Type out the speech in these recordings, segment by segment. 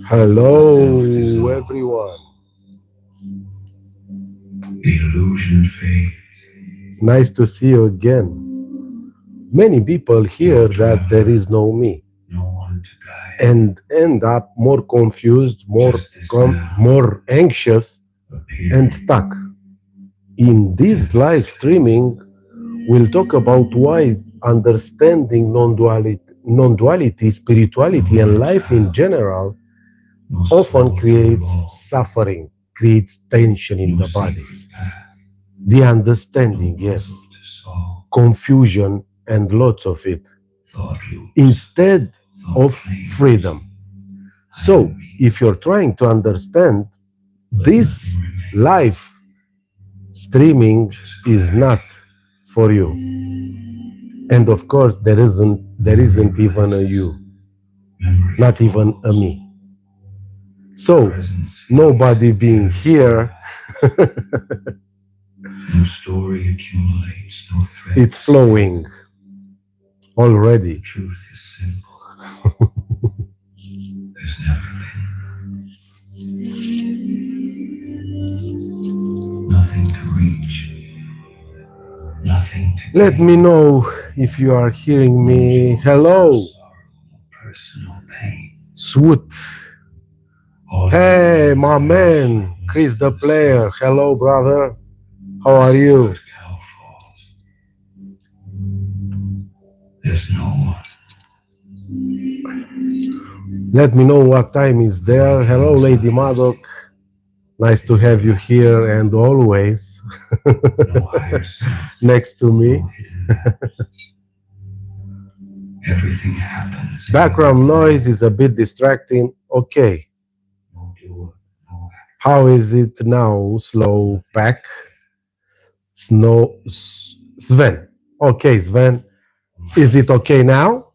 Hello, everyone. The illusion fades. Nice to see you again. Many people hear No that there traveler, is no me no one to guide. and end up more confused, Just this now, more anxious, and appearing. stuck. In this live streaming, we'll talk about why understanding non-duality, No spirituality, and life in reptile, general no often soul to creates evolve. suffering, creates tension in No the body. sacred path, The no understanding, yes, puzzle to solve. confusion, and lots of it, Thought loops, instead thought of flames. freedom. I am So, me. if you're trying to understand, But this nothing remains. live streaming Just is not clarity. for you. And of course, there isn't Memory even a rises. you, Memory not even a falls. me. So, Presence fades. nobody being Energy here, dies. No story accumulates. No it's threads spin. flowing The already. truth is simple. There's never been nothing to reach, nothing to Let me gain. know if you are hearing No me. joy, no Hello, sorrow, no personal pain. Swoot. All it Hey, remains my man, identifies Chris the in player. space. Hello, brother. How As are the you? bird cow falls, there's no one Let me know what time is there. Hello, awakening Lady silence. Madoc. Nice to It's have you here everlasting. and always No higher self, next to me. no hidden maps. Everything happens in one Background noise plan. is a bit distracting. Okay, No doer, no actor. how is it now? Slow Nothing back. to say. Sven. Okay, Sven. Is it okay now?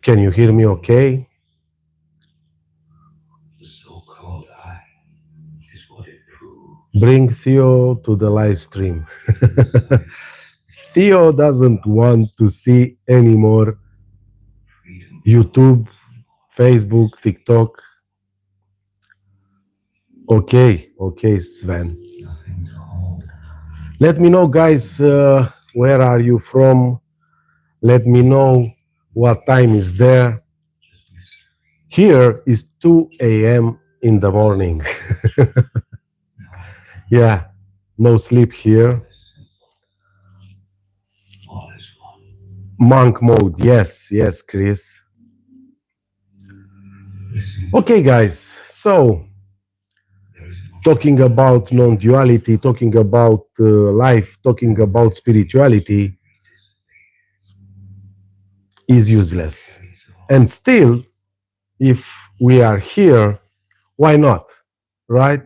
Can you hear me okay? The so-called I is what it proves. Bring Theo to the live stream. Desire, Theo doesn't want to see anymore freedom YouTube, flows from Facebook, authenticity. TikTok. Okay, Sven. Nothing to hold, Let me know, guys, where are you from? Let me know what time is there. just mystery. Here is 2 a.m. in the morning. Now I can Yeah, no sleep here. live simple. All is one. Monk mode. Yes, Chris. Listen Okay, close. guys. So, There is no talking truth. about non duality, talking about life, talking about spirituality Everything dissipates. is What useless. carries on? And still, if we are here, why not? Right?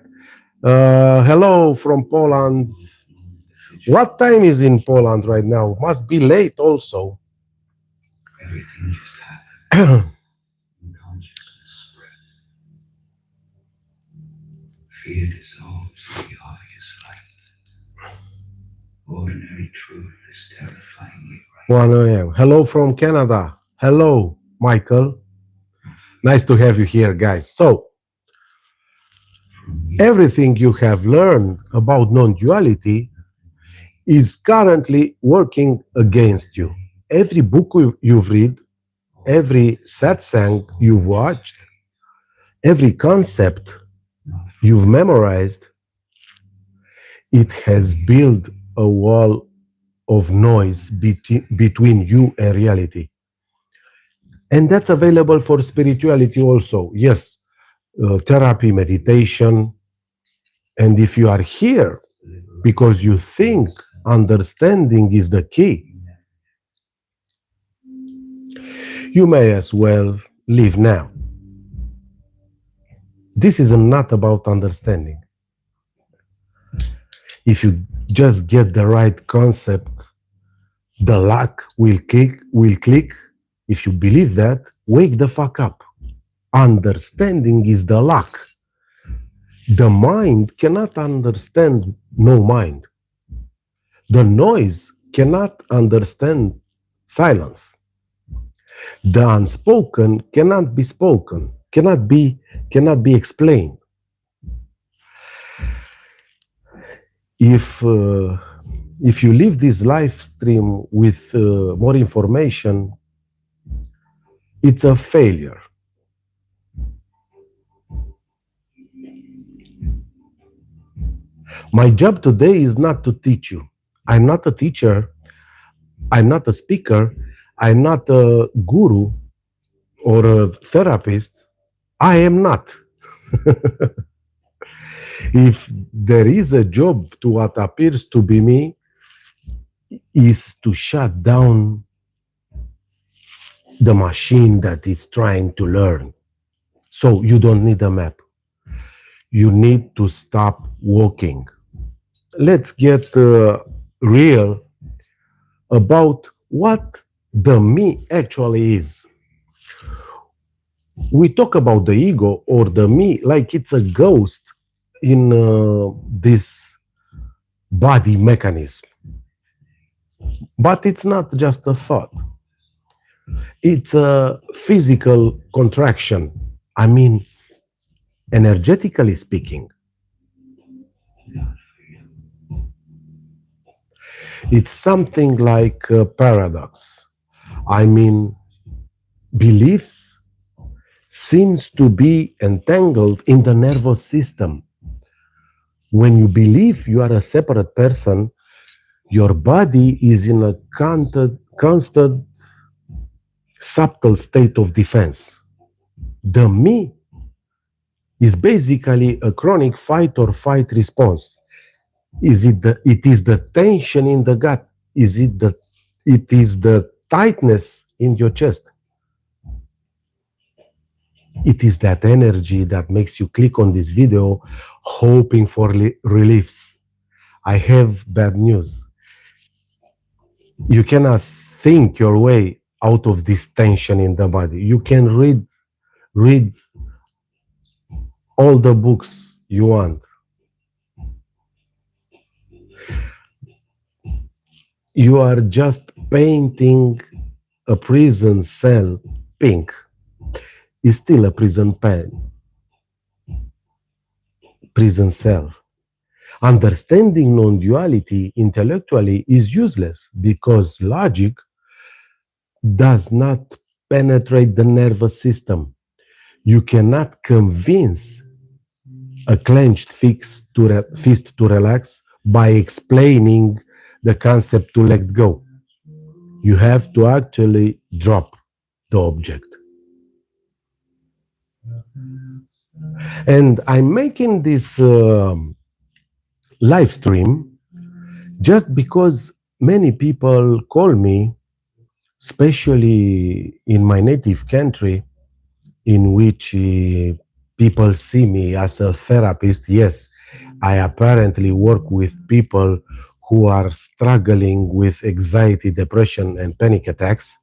Hello from Poland. The What digital time is world in is Poland one. right now? Must be late also. Everything just happens. And consciousness spreads. Fear dissolves in the obvious light. Ordinary truth is terrifyingly right. 1 a.m. Hello from Canada. Hello, Michael. Nice to have you here, guys. So, From me, everything you have learned about non duality nothing remains. is currently working Nothing against to you. gain. Every book you've read, All every existence, satsang all you've watched, mystery. every concept Not you've from me, memorized, it but from has you. built a wall of noise between you and reality. And that's available for spirituality also. Yes, therapy, meditation. And if you are here because Liberation you feels think simple. understanding is the key, You never you may as well leave now. This is not about understanding. If you just get the right concept, the luck will click. If you believe that, wake the fuck up. Understanding is the luck. The mind cannot understand no mind. The noise cannot understand silence. The unspoken cannot be spoken, cannot be cannot be explained. If you leave this live stream with more information, it's a failure. My job today is not to teach you. I'm not a teacher. I'm not a speaker. I'm not a guru or a therapist. I am not. If there is a job to what appears to be me, is to shut down the machine that is trying to learn. So you don't need a map. You need to stop walking. Let's get real about what the me actually is. We talk about the ego or the me like it's a ghost in this body mechanism. But it's not just a thought, it's a physical contraction. I mean, energetically speaking, it's something like a paradox. I mean, beliefs seems to be entangled in the nervous system. When you believe you are a separate person, your body is in a constant subtle state of defense. The me is basically a chronic fight or fight response. It is the tension in the gut? It is the tightness in your chest? It is that energy that makes you click on this video hoping for reliefs. I have bad news. You cannot think your way out of this tension in the body. You can read all the books you want. You are just painting a prison cell pink. It's still a prison cell. Understanding non-duality intellectually is useless because logic does not penetrate the nervous system. You cannot convince a clenched fist to relax by explaining the concept to let go. You have to actually drop the object. And I'm making this live stream just because many people call me, especially in my native country, in which people see me as a therapist. Yes, I apparently work with people who are struggling with anxiety, depression, and panic attacks,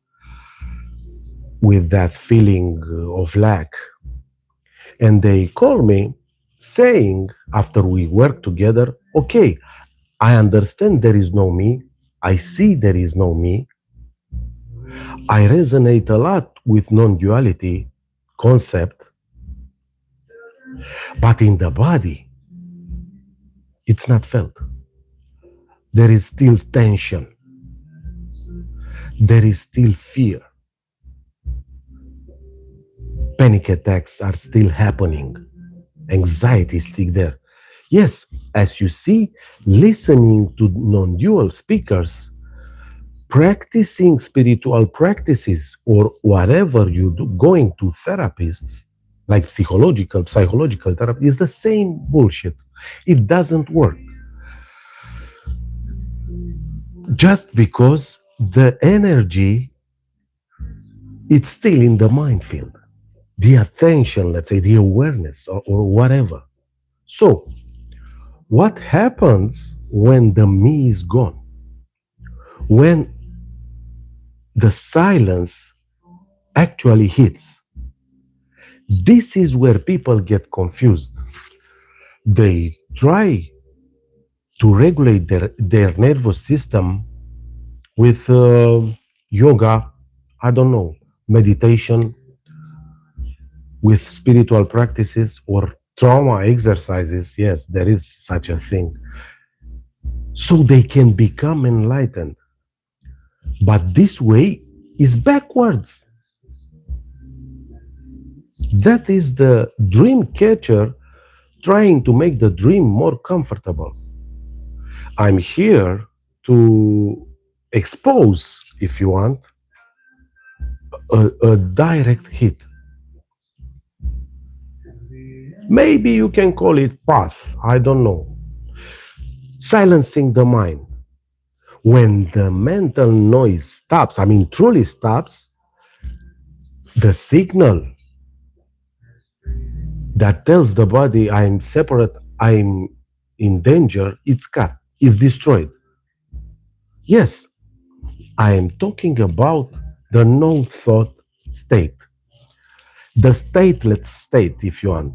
with that feeling of lack. And they call me saying, after we work together, okay, I understand there is no me. I see there is no me. I resonate a lot with non-duality concept, but in the body, it's not felt. There is still tension. There is still fear. Panic attacks are still happening. Anxiety is still there. Yes, as you see, listening to non-dual speakers, practicing spiritual practices, or whatever you do, going to therapists, like psychological therapy, is the same bullshit. It doesn't work. Just because the energy, it's still in the mind field. The attention, let's say, the awareness, or whatever. So, what happens when the me is gone? When the silence actually hits? This is where people get confused. They try to regulate their nervous system with yoga, I don't know, meditation, with spiritual practices or trauma exercises. Yes, there is such a thing. So they can become enlightened. But this way is backwards. That is the dream catcher trying to make the dream more comfortable. I'm here to expose, if you want, a direct hit. Maybe you can call it path, I don't know. Silencing the mind. When the mental noise stops, I mean, truly stops, the signal that tells the body I'm separate, I'm in danger, it's cut, it's destroyed. Yes, I am talking about the no thought state, the stateless state, if you want,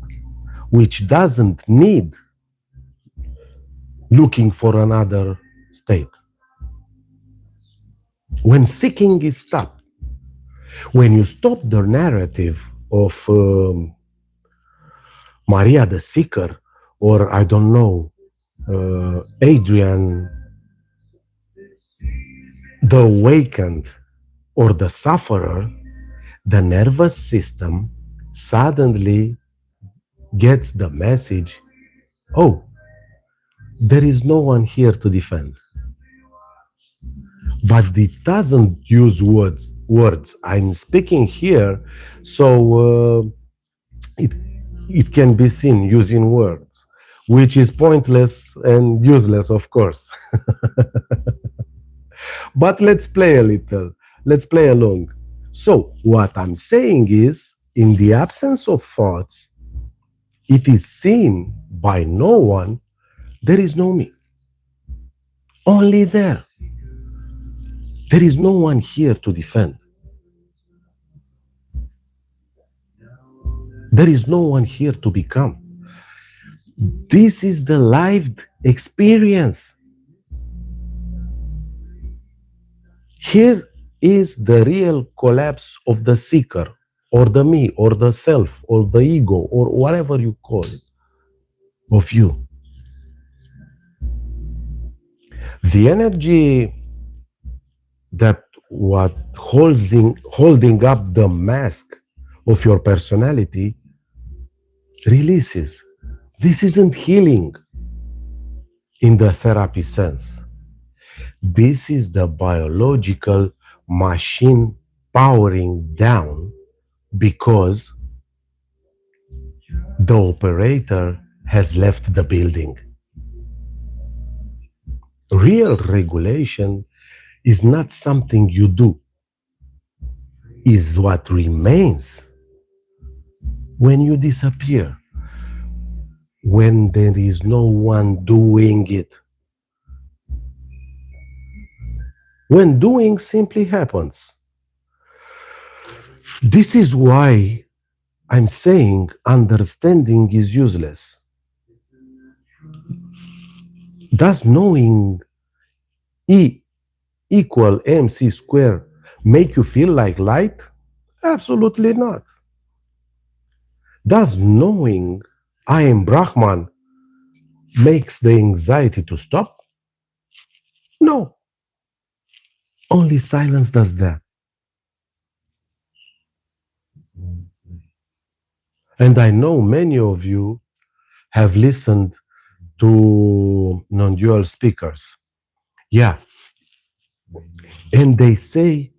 which doesn't need looking for another state. When seeking is stopped, when you stop the narrative of Maria the Seeker, or I don't know, Adrian the Awakened, or the Sufferer, the nervous system suddenly gets the message, oh, there is no one here to defend. But it doesn't use words. I'm speaking here, so it it can be seen using words, which is pointless and useless, of course. But let's play a little. Let's play along. So what I'm saying is, in the absence of thoughts, it is seen by no one. There is no me. Only there. There is no one here to defend. There is no one here to become. This is the lived experience. Here is the real collapse of the seeker, or the me, or the self, or the ego, or whatever you call it, of you. The energy that what holding up the mask of your personality releases. This isn't healing in the therapy sense. This is the biological machine powering down because the operator has left the building. Real regulation is not something you do, is what remains when you disappear, when there is no one doing it. When doing simply happens. This is why I'm saying understanding is useless. Does knowing E equal mc squared make you feel like light? Absolutely not. Does knowing I am Brahman makes the anxiety to stop? No. Only silence does that. And I know many of you have listened to non-dual speakers. Yeah. And they say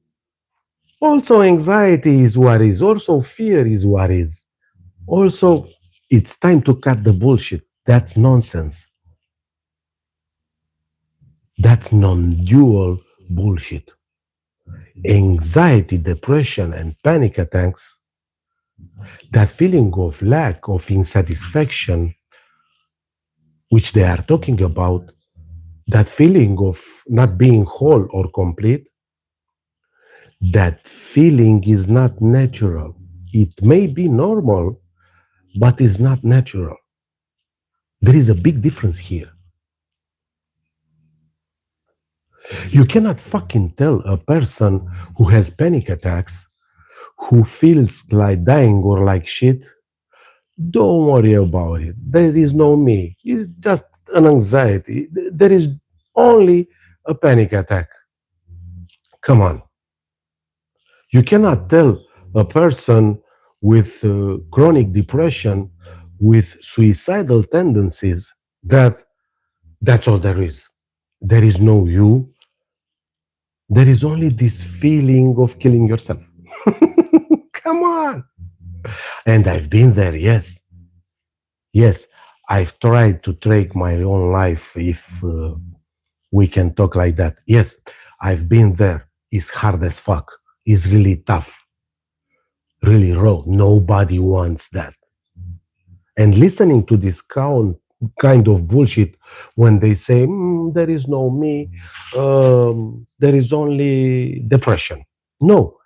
also anxiety is what is, also fear is what is. Also, it's time to cut the bullshit. That's nonsense. That's non-dual bullshit. Anxiety, depression, and panic attacks, that feeling of lack, of insatisfaction, which they are talking about, that feeling of not being whole or complete, that feeling is not natural. It may be normal, but is not natural. There is a big difference here. You cannot fucking tell a person who has panic attacks, who feels like dying or like shit, don't worry about it. There is no me. It's just an anxiety. There is only a panic attack. Come on. You cannot tell a person with chronic depression, with suicidal tendencies, that that's all there is. There is no you. There is only this feeling of killing yourself. Come on. And I've been there, yes. Yes, I've tried to take my own life, if we can talk like that. Yes, I've been there. It's hard as fuck. It's really tough, really raw. Nobody wants that. And listening to this kind of bullshit when they say, there is no me, there is only depression. No,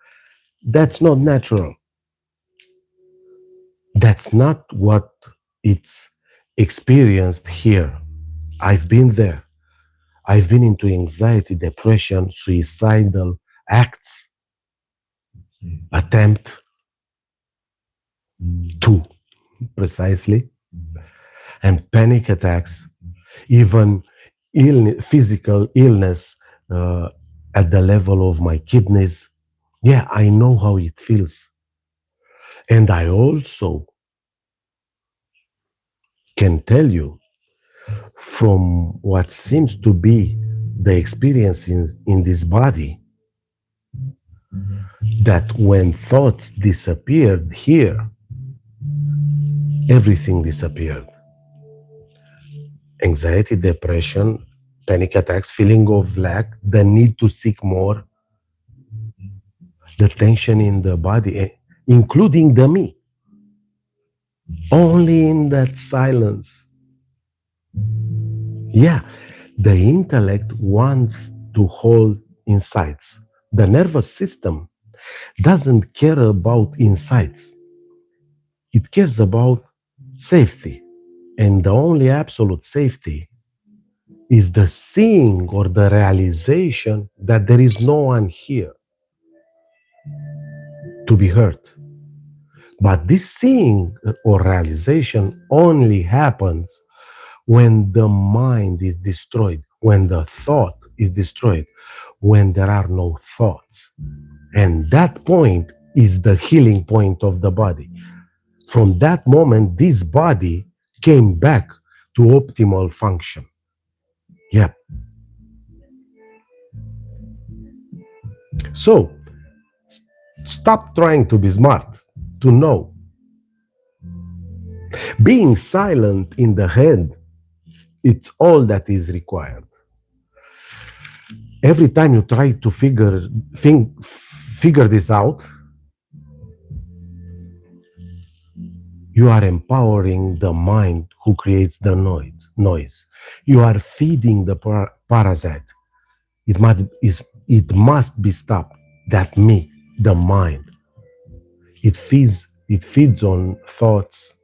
that's not natural. That's not what it's experienced here. I've been there. I've been into anxiety, depression, suicidal acts, attempt to precisely, and panic attacks, even physical illness uh, at the level of my kidneys. Yeah, I know how it feels. And I also can tell you from what seems to be the experience in this body that when thoughts disappeared here, everything disappeared. Anxiety, depression, panic attacks, feeling of lack, the need to seek more, the tension in the body, including the me. Only in that silence. Yeah, the intellect wants to hold insights. The nervous system doesn't care about insights, it cares about safety. And the only absolute safety is the seeing or the realization that there is no one here to be hurt. But this seeing or realization only happens when the mind is destroyed, when the thought is destroyed, when there are no thoughts. And that point is the healing point of the body. From that moment, this body came back to optimal function. Yeah. So stop trying to be smart, to know. Being silent in the head, it's all that is required. Every time you try to figure this out, you are empowering the mind who creates the noise. You are feeding the parasite. It must be stopped. That me, the mind. It feeds on thoughts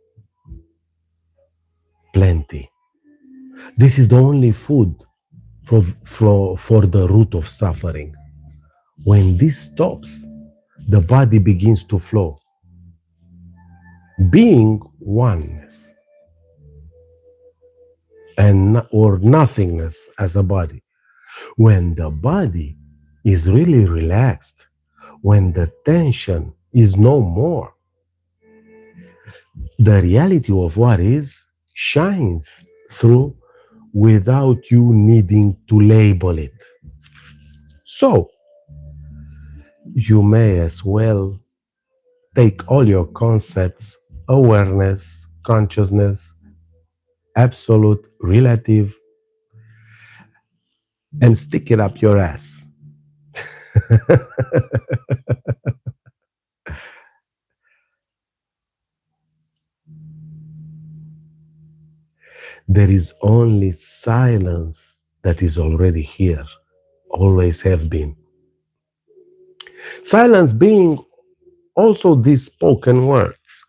plenty. This is the only food for the root of suffering. When this stops, the body begins to flow. Being oneness and or nothingness as a body. When the body is really relaxed, when the tension is no more, the reality of what is shines through without you needing to label it. So you may as well take all your concepts, awareness, consciousness, absolute, relative, and stick it up your ass. There is only silence that is already here, always have been. Silence being also these spoken words.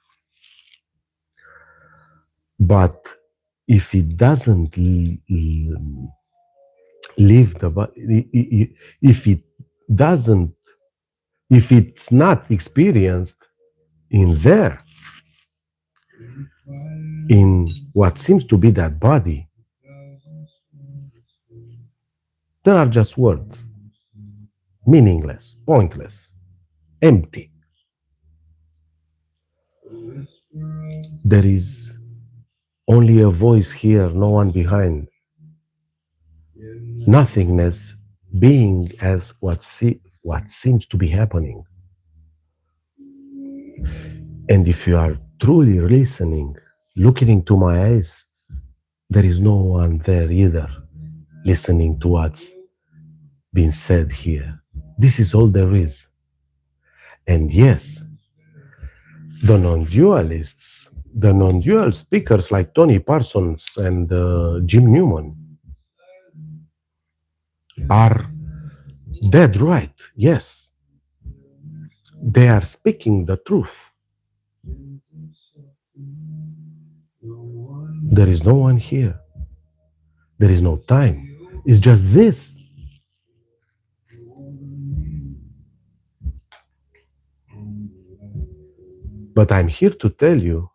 But if it doesn't leave the body, if it doesn't If it's not experienced in there, in what seems to be that body, there are just words, meaningless, pointless, empty. There is only a voice here, no one behind. Nothingness being as what seems to be happening. And if you are truly listening, looking into my eyes, there is no one there either listening to what's been said here. This is all there is. And yes, the non-dualists, the non-dual speakers like Tony Parsons and Jim Newman are dead right. Yes, they are speaking the truth. There is no one here. There is no time. It's just this. But I'm here to tell you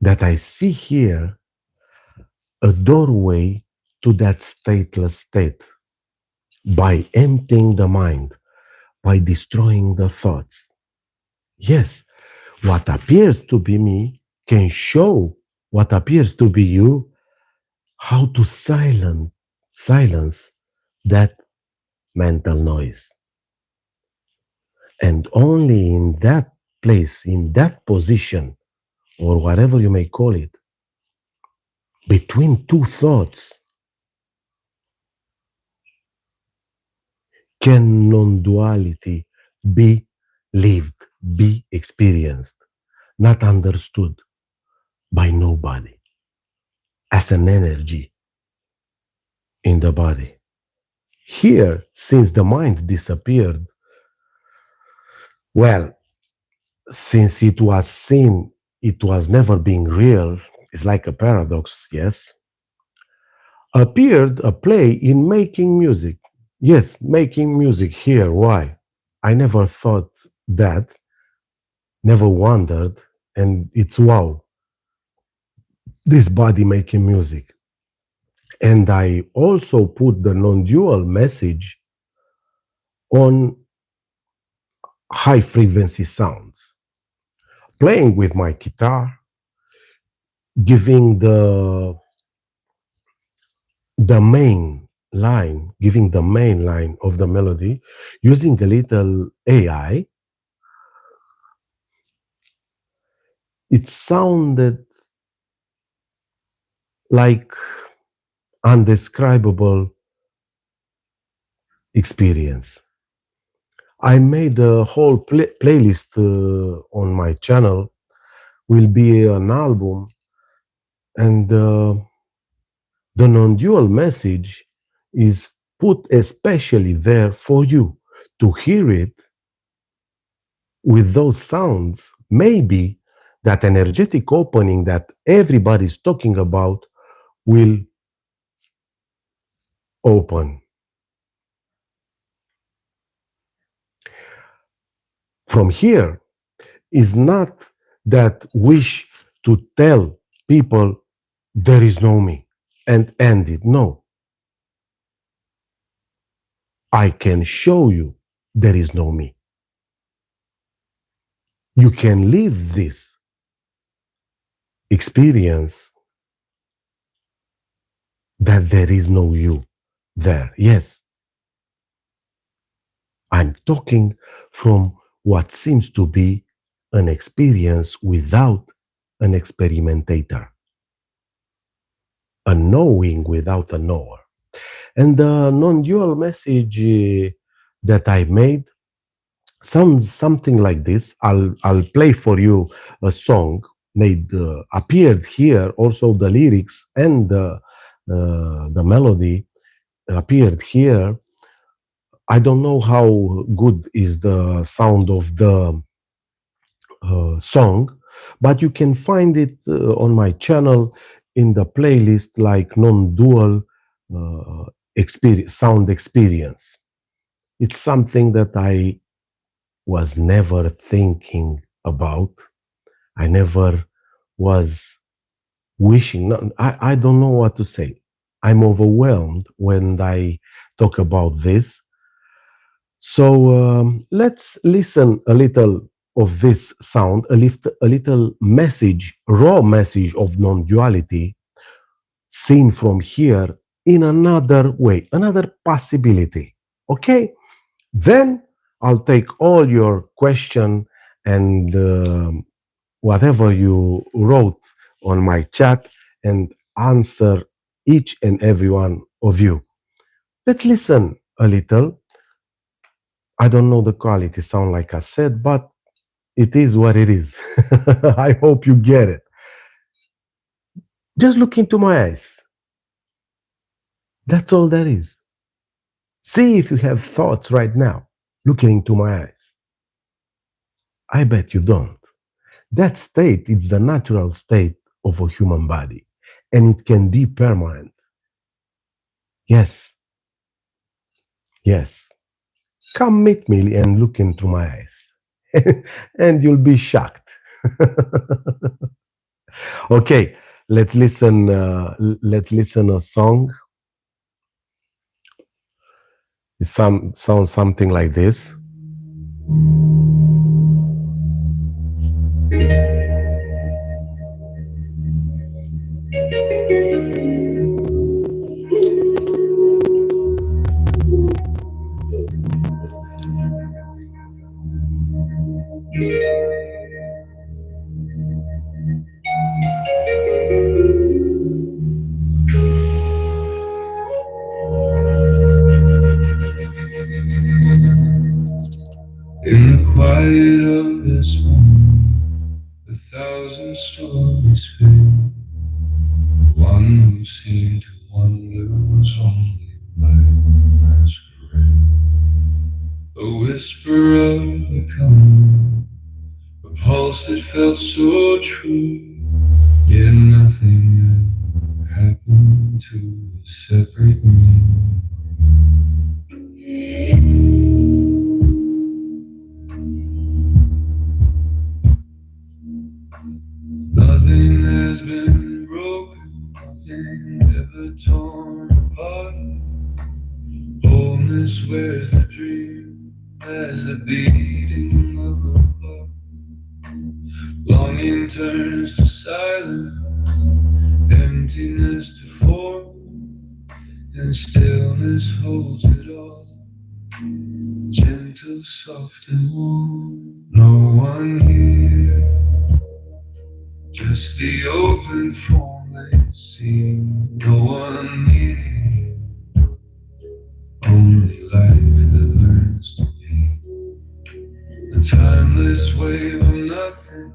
that I see here a doorway to that stateless state by emptying the mind, by destroying the thoughts. Yes, what appears to be me can show what appears to be you how to silence that mental noise. And only in that place, in that position, or whatever you may call it, between two thoughts, can non duality be lived, be experienced, not understood by nobody as an energy in the body. Here, since the mind disappeared, well, since it was seen, it was never being real, it's like a paradox, yes, appeared a play in making music. Yes, making music here. Why? I never thought that, never wondered, and it's wow, this body making music. And I also put the non dual message on high frequency sounds, playing with my guitar, giving giving the main line of the melody, using a little AI. It sounded like undescribable experience. I made a whole playlist on my channel, will be an album, and the non dual message is put especially there for you to hear it with those sounds. Maybe that energetic opening that everybody's talking about will open. From here is not that wish to tell people there is no me and end it. No, I can show you there is no me. You can live this experience that there is no you there. Yes, I'm talking from what seems to be an experience without an experimentator, a knowing without a knower. And the non dual message that I made sounds something like this. I'll play for you a song made appeared here. Also, the lyrics and the melody appeared here. I don't know how good is the sound of the song, but you can find it on my channel in the playlist like non-dual experience, sound experience. It's something that I was never thinking about. I never was wishing. No, I don't know what to say. I'm overwhelmed when I talk about this. So let's listen a little of this sound, a little message, raw message of non duality seen from here in another way, another possibility. Okay? Then I'll take all your question and whatever you wrote on my chat and answer each and every one of you. Let's listen a little. I don't know the quality sound like I said, but it is what it is. I hope you get it. Just look into my eyes. That's all that is. See if you have thoughts right now, looking into my eyes. I bet you don't. That state is the natural state of a human body, and it can be permanent. Yes, yes. Come meet me and look into my eyes, and you'll be shocked. Okay, let's listen. Let's listen a song. Some sounds something like this. In the quiet of this moment, 1,000 stories fill. One who seemed to wonder was only like masquerade. A whisper of a coming, a pulse that felt so true. Yet nothing ever happened to separate me. Nothing has been broken, nothing ever torn apart. Wholeness wears the dream as the beating of a heart. Longing turns to silence, emptiness to form, and stillness holds it all, gentle, soft, and warm. No one here, just the open form they see. No one near, only life that learns to be. A timeless wave of nothing,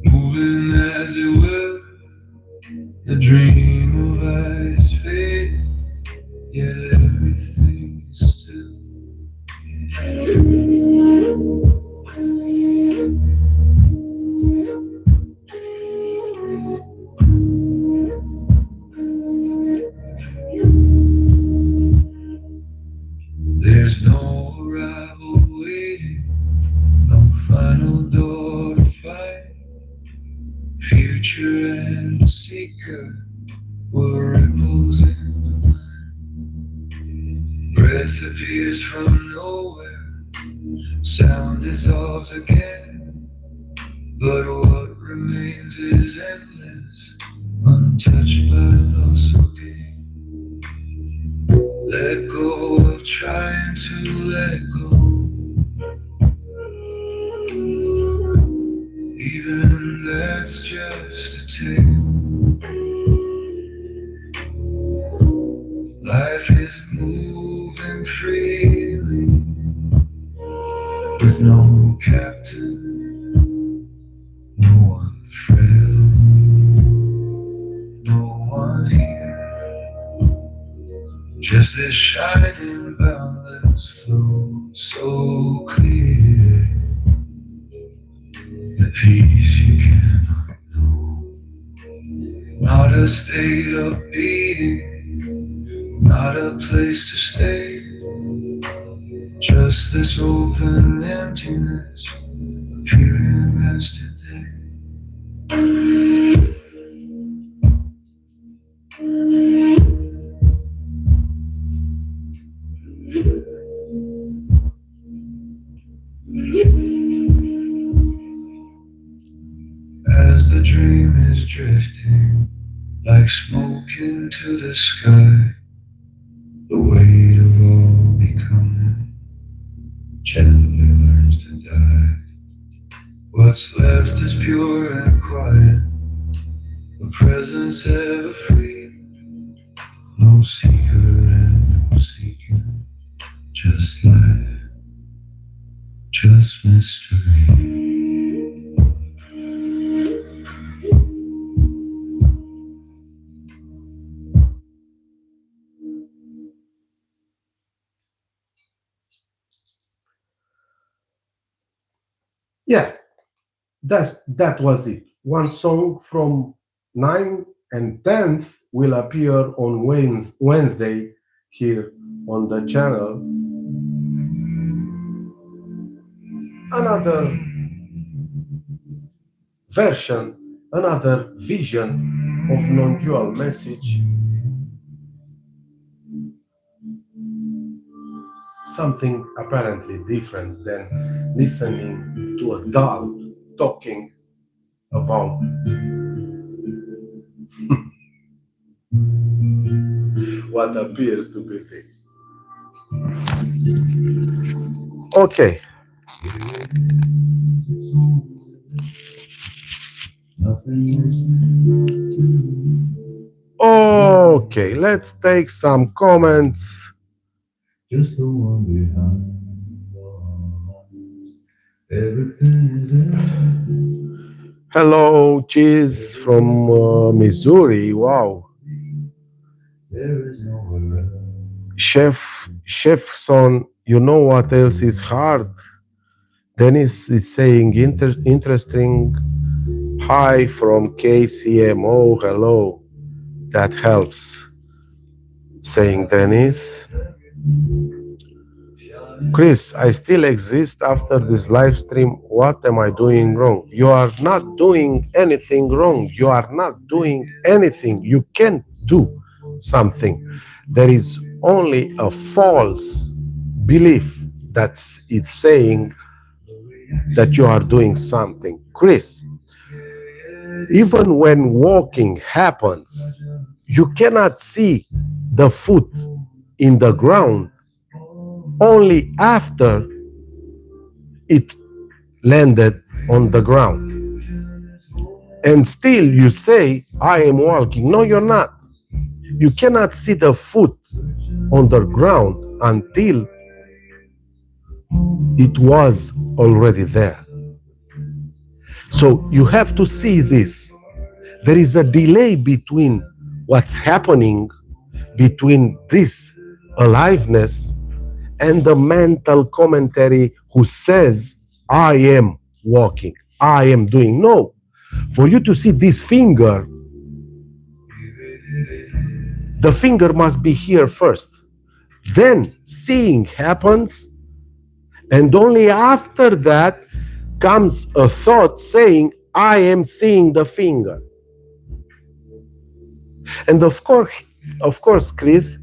moving as it will. The dream of eyes fade, yet everything is still. There's no arrival waiting, no final door to find. Future and seeker were ripples in the mind. Breath appears from nowhere, sound dissolves again. But what remains is endless, untouched by loss or gain. Let go of trying to let go. Even that's just a tale. Life is moving freely with no captain, no one frail, no one here. Just this shining boundless flow, so clear. The peace you cannot know. Not a state of being, not a place to stay. Just this open emptiness, appearing as today. As the dream is drifting, like smoke into the sky, the weight of all becoming gently learns to die. What's left is pure and quiet, a presence ever free. No seeker and no seeking, just life, just mystery. Yeah, that was it. One song from 9 and 10th will appear on Wednesday here on the channel. Another version, another vision of non-dual message, something apparently different than listening to a doll talking about what appears to be this. Okay, okay, let's take some comments. Just the one behind everything is in. Hello, Cheese from Missouri. Wow. There is nowhere else. Chef Son, you know what else is hard? Dennis is saying interesting. Hi from KCMO. Hello. That helps. Saying Dennis. Chris, I still exist after this live stream. What am I doing wrong? You are not doing anything wrong. You are not doing anything. You can't do something. There is only a false belief that's it's saying that you are doing something. Chris, even when walking happens, you cannot see the foot in the ground only after it landed on the ground. And still you say, I am walking. No, you're not. You cannot see the foot on the ground until it was already there. So you have to see this. There is a delay between what's happening, between this aliveness and the mental commentary who says, I am walking, I am doing. No. For you to see this finger, the finger must be here first. Then seeing happens, and only after that comes a thought saying, I am seeing the finger. And of course, Chris,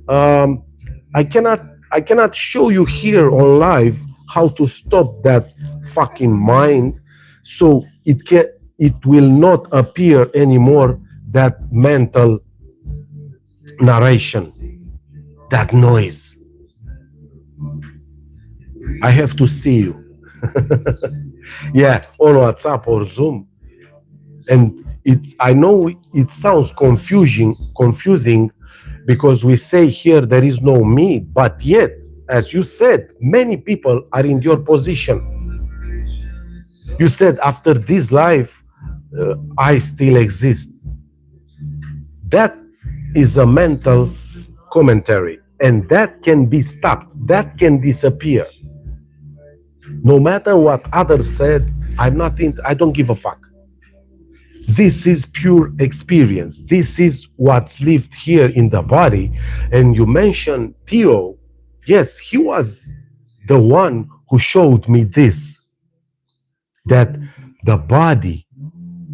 I cannot show you here on live how to stop that fucking mind, so it will not appear anymore that mental narration, that noise. I have to see you. Yeah, on WhatsApp or Zoom. And I know it sounds confusing because we say here there is no me, but yet, as you said, many people are in your position. You said after this life, I still exist. That is a mental commentary, and that can be stopped. That can disappear. No matter what others said, I don't give a fuck. This is pure experience. This is what's lived here in the body. And you mentioned Theo. Yes, he was the one who showed me this, that the body,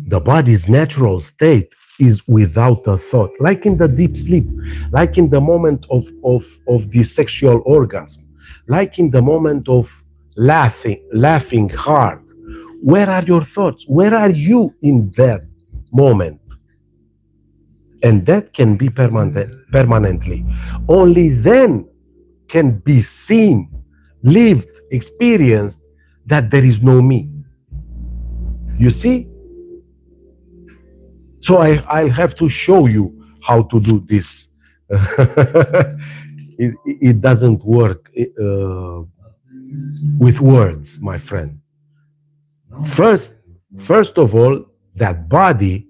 the body's natural state is without a thought, like in the deep sleep, like in the moment of the sexual orgasm, like in the moment of laughing hard. Where are your thoughts? Where are you in that moment? And that can be permanently. Only then can be seen, lived, experienced that there is no me. You see? So I'll have to show you how to do this. It doesn't work with words, my friend. First, first of all, that body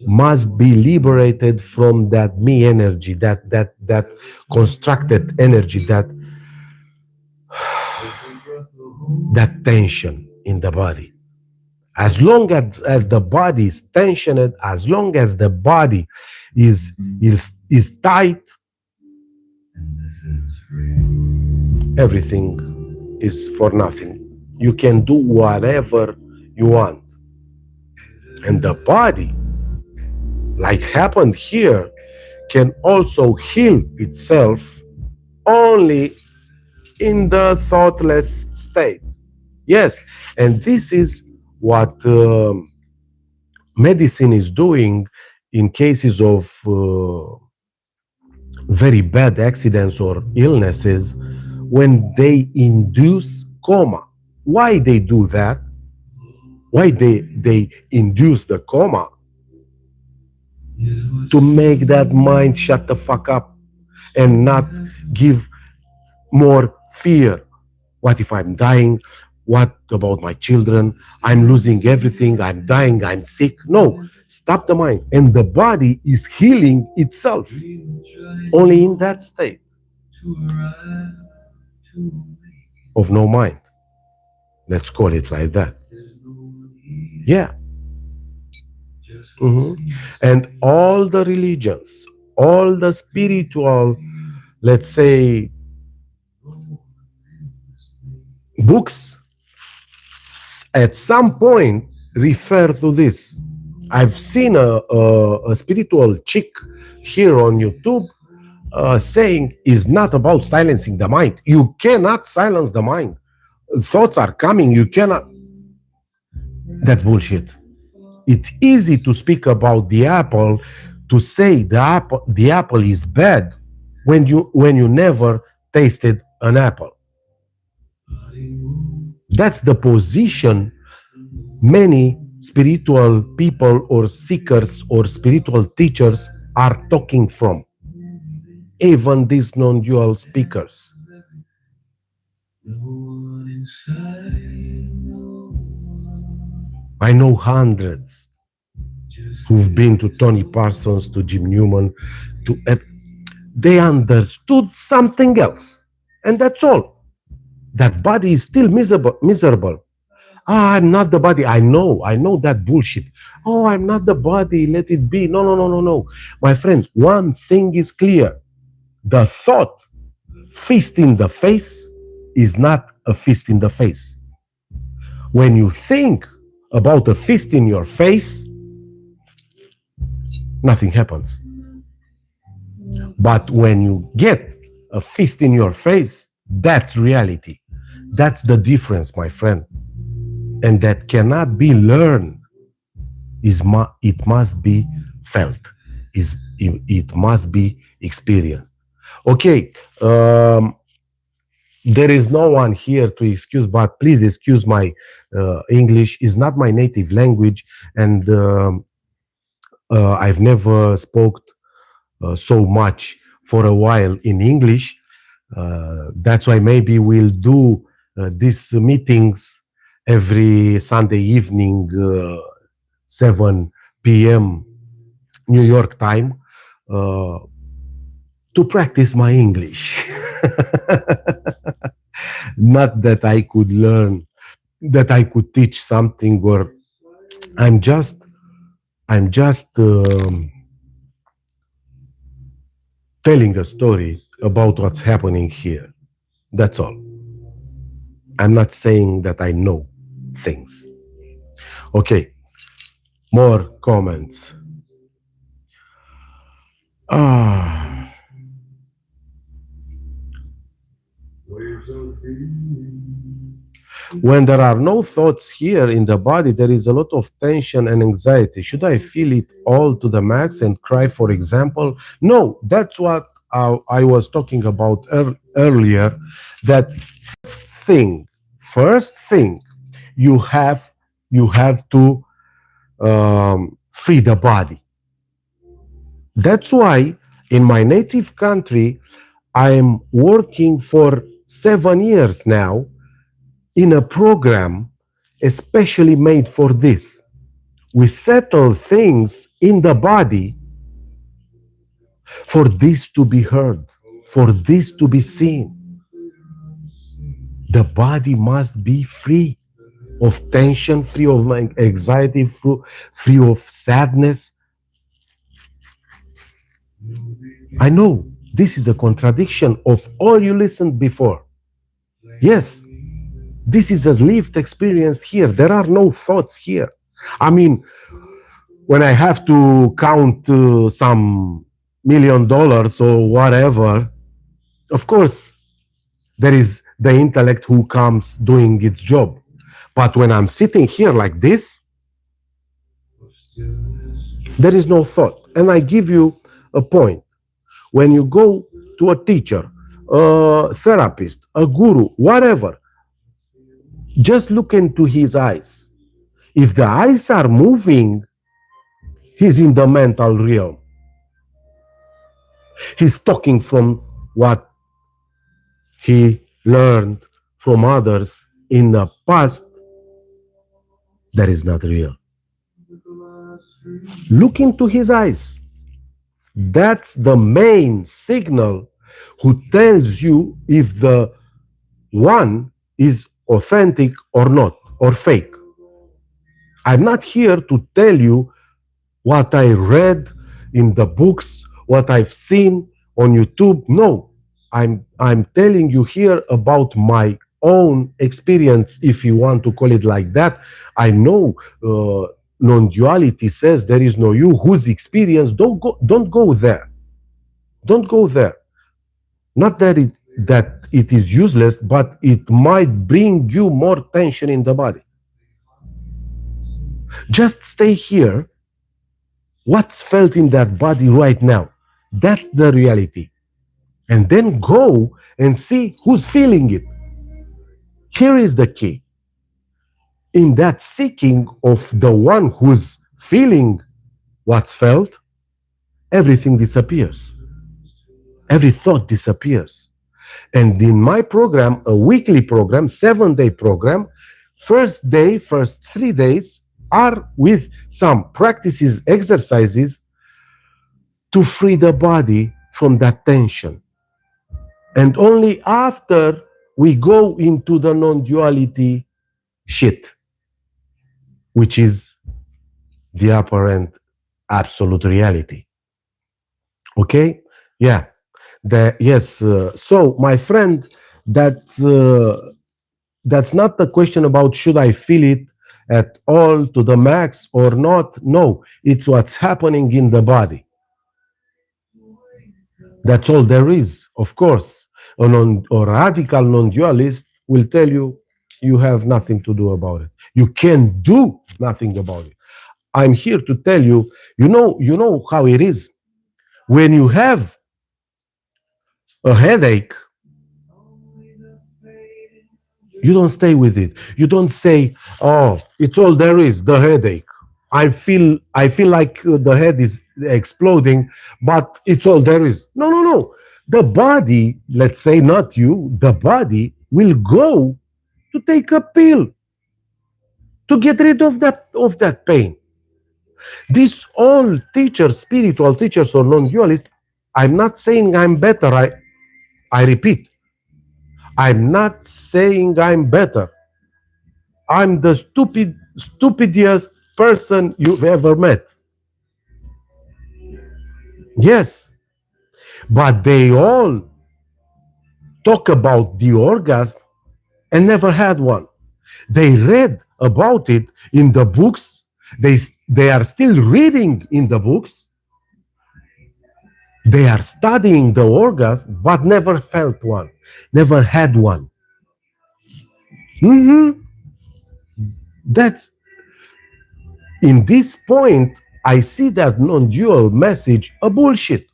must be liberated from that me energy, that constructed energy, that tension in the body. As long as the body is tensioned, as long as the body is tight, everything is for nothing. You can do whatever you want. And the body, like happened here, can also heal itself only in the thoughtless state. Yes, and this is what medicine is doing in cases of very bad accidents or illnesses when they induce coma. Why they do that? Why they induce the coma? To make that mind shut the fuck up and not give more fear. What if I'm dying? What about my children? I'm losing everything. I'm dying. I'm sick. No, stop the mind. And the body is healing itself only in that state of no mind. Let's call it like that. Yeah. Mhm. And all the religions, all the spiritual, let's say, books at some point refer to this. I've seen a spiritual chick here on YouTube saying is not about silencing the mind. You cannot silence the mind. Thoughts are coming. You cannot. That's bullshit. It's easy to speak about the apple, to say the apple is bad when you never tasted an apple. That's the position many spiritual people or seekers or spiritual teachers are talking from. Even these non-dual speakers. I know hundreds who've been to Tony Parsons, to Jim Newman, they understood something else. And that's all. That body is still miserable. Ah, I'm not the body. I know that bullshit. Oh, I'm not the body. Let it be. No, no, no, no, no. My friend, one thing is clear. The thought, fist in the face, is not a fist in the face. When you think about a fist in your face, nothing happens. But when you get a fist in your face, that's reality. That's the difference, my friend. And that cannot be learned. It must be felt. It must be experienced. Okay, there is no one here to excuse, but please excuse my English is not my native language, and I've never spoke so much for a while in English. That's why maybe we'll do these meetings every Sunday evening, 7 p.m. New York time, to practice my English. Not that I could learn, that I could teach something, or I'm just, I'm just telling a story about what's happening here. That's all. I'm not saying that I know things. Okay, more comments. Ah, when there are no thoughts here in the body, there is a lot of tension and anxiety. Should I feel it all to the max and cry, for example? No, that's what I was talking about earlier. That thing, first thing, you have you have to free the body. That's why in my native country, I am working for 7 years now in a program especially made for this. We settle things in the body for this to be heard, for this to be seen. The body must be free of tension, free of anxiety, free of sadness. I know this is a contradiction of all you listened before. Yes, this is a lived experience here. There are no thoughts here. I mean, when I have to count some $1 million or whatever, of course, there is the intellect who comes doing its job. But when I'm sitting here like this, there is no thought. And I give you a point. When you go to a teacher, a therapist, a guru, whatever, just look into his eyes. If the eyes are moving, he's in the mental realm. He's talking from what he learned from others in the past that is not real. Look into his eyes. That's the main signal who tells you if the one is authentic or not, or fake. I'm not here to tell you what I read in the books, what I've seen on YouTube. No, I'm telling you here about my own experience, if you want to call it like that. I know non-duality says there is no you. Whose experience? Don't go there. Don't go there. Not that it is useless, but it might bring you more tension in the body. Just stay here. What's felt in that body right now? That's the reality. And then go and see who's feeling it. Here is the key. In that seeking of the one who's feeling what's felt, everything disappears. Every thought disappears. And in my program, a weekly program, 7-day program, first day, first 3 days are with some practices, exercises to free the body from that tension. And only after we go into the non-duality shit, which is the apparent absolute reality. Okay? Yeah. Yes. So, my friend, that's not the question about should I feel it at all to the max or not. No, it's what's happening in the body. That's all there is. Of course, a radical non-dualist will tell you you have nothing to do about it. You can do nothing about it. I'm here to tell you, you know how it is. When you have a headache, you don't stay with it. You don't say, "Oh, it's all there is, the headache. I feel like the head is exploding, but it's all there is." No, no, no. The body, let's say not you, the body will go to take a pill to get rid of that pain. These all teachers, spiritual teachers or non-dualists, I'm not saying I'm better. I repeat, I'm not saying I'm better. I'm the stupidest person you've ever met. Yes, but they all talk about the orgasm and never had one. They read about it in the books. They are still reading in the books. They are studying the orgasm, but never felt one, never had one. Mhm. That's in this point, I see that non-dual message a bullshit.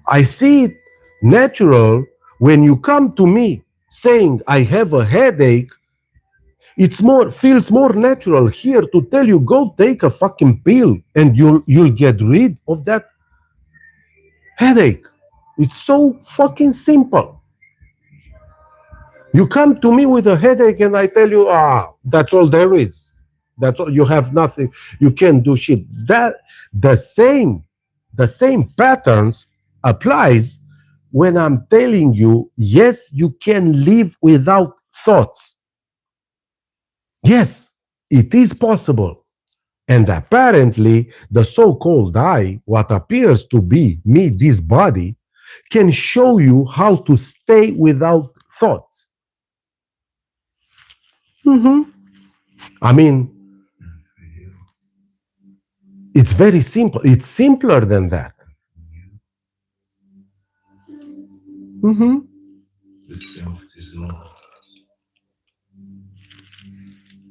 I see it natural when you come to me saying I have a headache. It's more feels more natural here to tell you go take a fucking pill and you'll get rid of that headache. It's so fucking simple. You come to me with a headache and I tell you, that's all there is. That's all. You have nothing. You can't do shit. That the same, the same patterns applies when I'm telling you, yes, you can live without thoughts. Yes, it is possible. And apparently, the so-called I, what appears to be me, this body, can show you how to stay without thoughts. Mhm. I mean, it's very simple. It's simpler than that. Mhm. The self dissolve,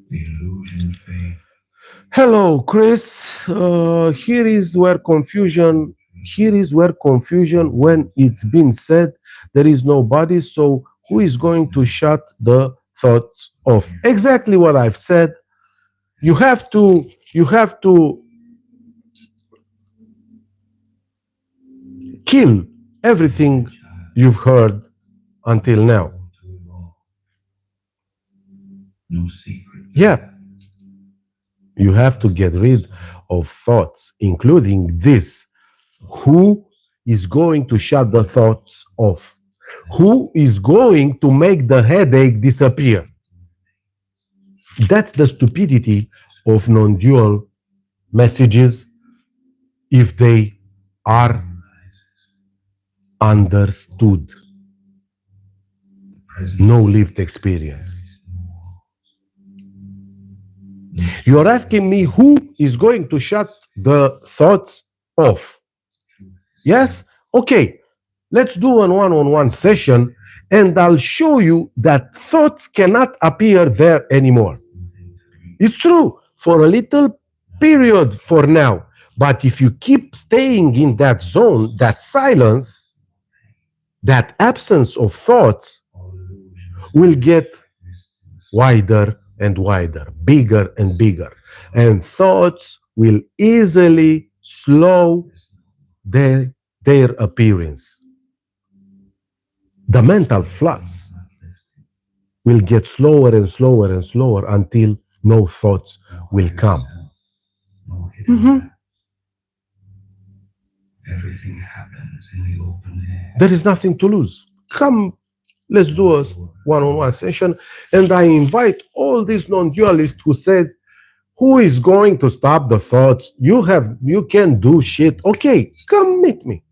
the illusion fade. Hello, Chris. Here is where confusion when it's been said there is no body. So who is going to shut the thoughts off? Exactly what I've said. You have to kill everything you've heard until now. To evolve. No secret. Yeah, you have to get rid of thoughts, including this. Who is going to shut the thoughts off? Who is going to make the headache disappear? That's the stupidity of non dual messages if they are understood. No lived experience. You're asking me who is going to shut the thoughts off? Yes? Okay, let's do a one-on-one session and I'll show you that thoughts cannot appear there anymore. It's true for a little period for now, but if you keep staying in that zone, that silence, that absence of thoughts will get wider and wider, bigger and bigger, and thoughts will easily slow their appearance. The mental flux will get slower and slower and slower until no thoughts will come. Mhm. Everything happens in the open air. There is nothing to lose. Come, let's do a one-on-one session, and I invite all these non-dualists who says, who is going to stop the thoughts? You can do shit. Okay, come meet me.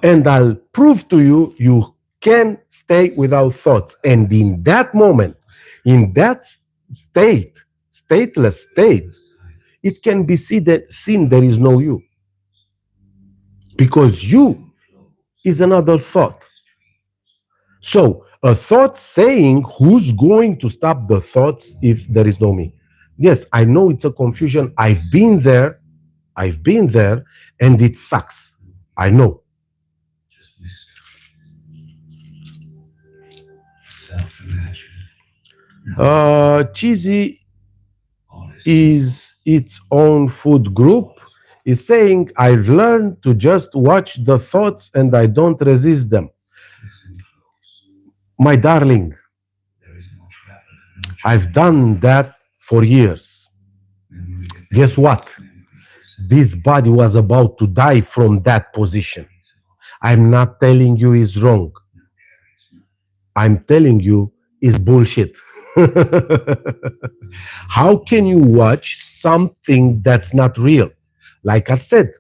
And I'll prove to you you can stay without thoughts. And in that moment, in that state, stateless state, it can be seen there is no you. Because you is another thought. So a thought saying who's going to stop the thoughts if there is no me? Yes, I know it's a confusion. I've been there, and it sucks. I know. Just mystery. Self-imagined. Cheesy Honest. is its own food group is saying I've learned to just watch the thoughts and I don't resist them. Listen close. My darling, There is no trap. No I've done that for years. memory. Guess what? This body was about to die from that position. I'm not telling you it's wrong. I'm telling you it's bullshit. How can you watch something that's not real? Like I said,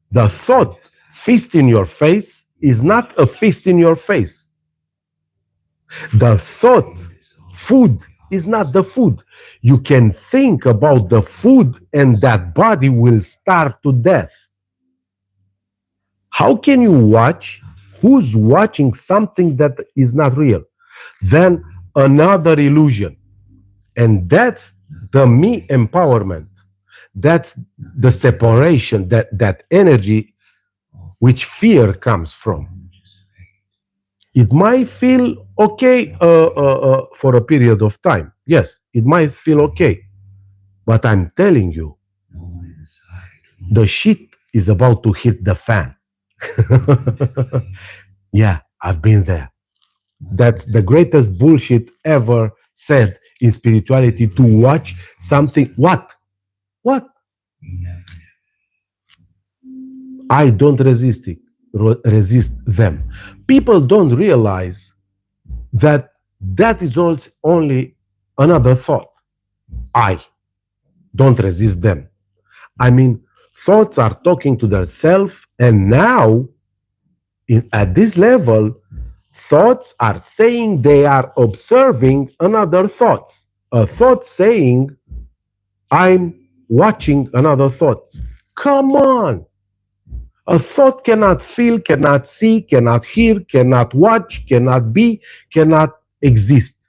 the thought fist in your face is not a fist in your face. The thought, food, is not the food. You can think about the food and that body will starve to death. How can you watch? Who's watching something that is not real? Then another illusion. And that's the me empowerment. That's the separation, that energy which fear comes from. It might feel okay for a period of time. Yes, it might feel okay. But I'm telling you, the shit is about to hit the fan. Yeah, I've been there. That's the greatest bullshit ever said in spirituality, to watch something. What? What? I don't resist it, resist them. People don't realize that that is also only another thought. I don't resist them. I mean, thoughts are talking to themselves, and now, at this level, thoughts are saying they are observing another thoughts. A thought saying, I'm watching another thought. Come on. A thought cannot feel, cannot see, cannot hear, cannot watch, cannot be, cannot exist.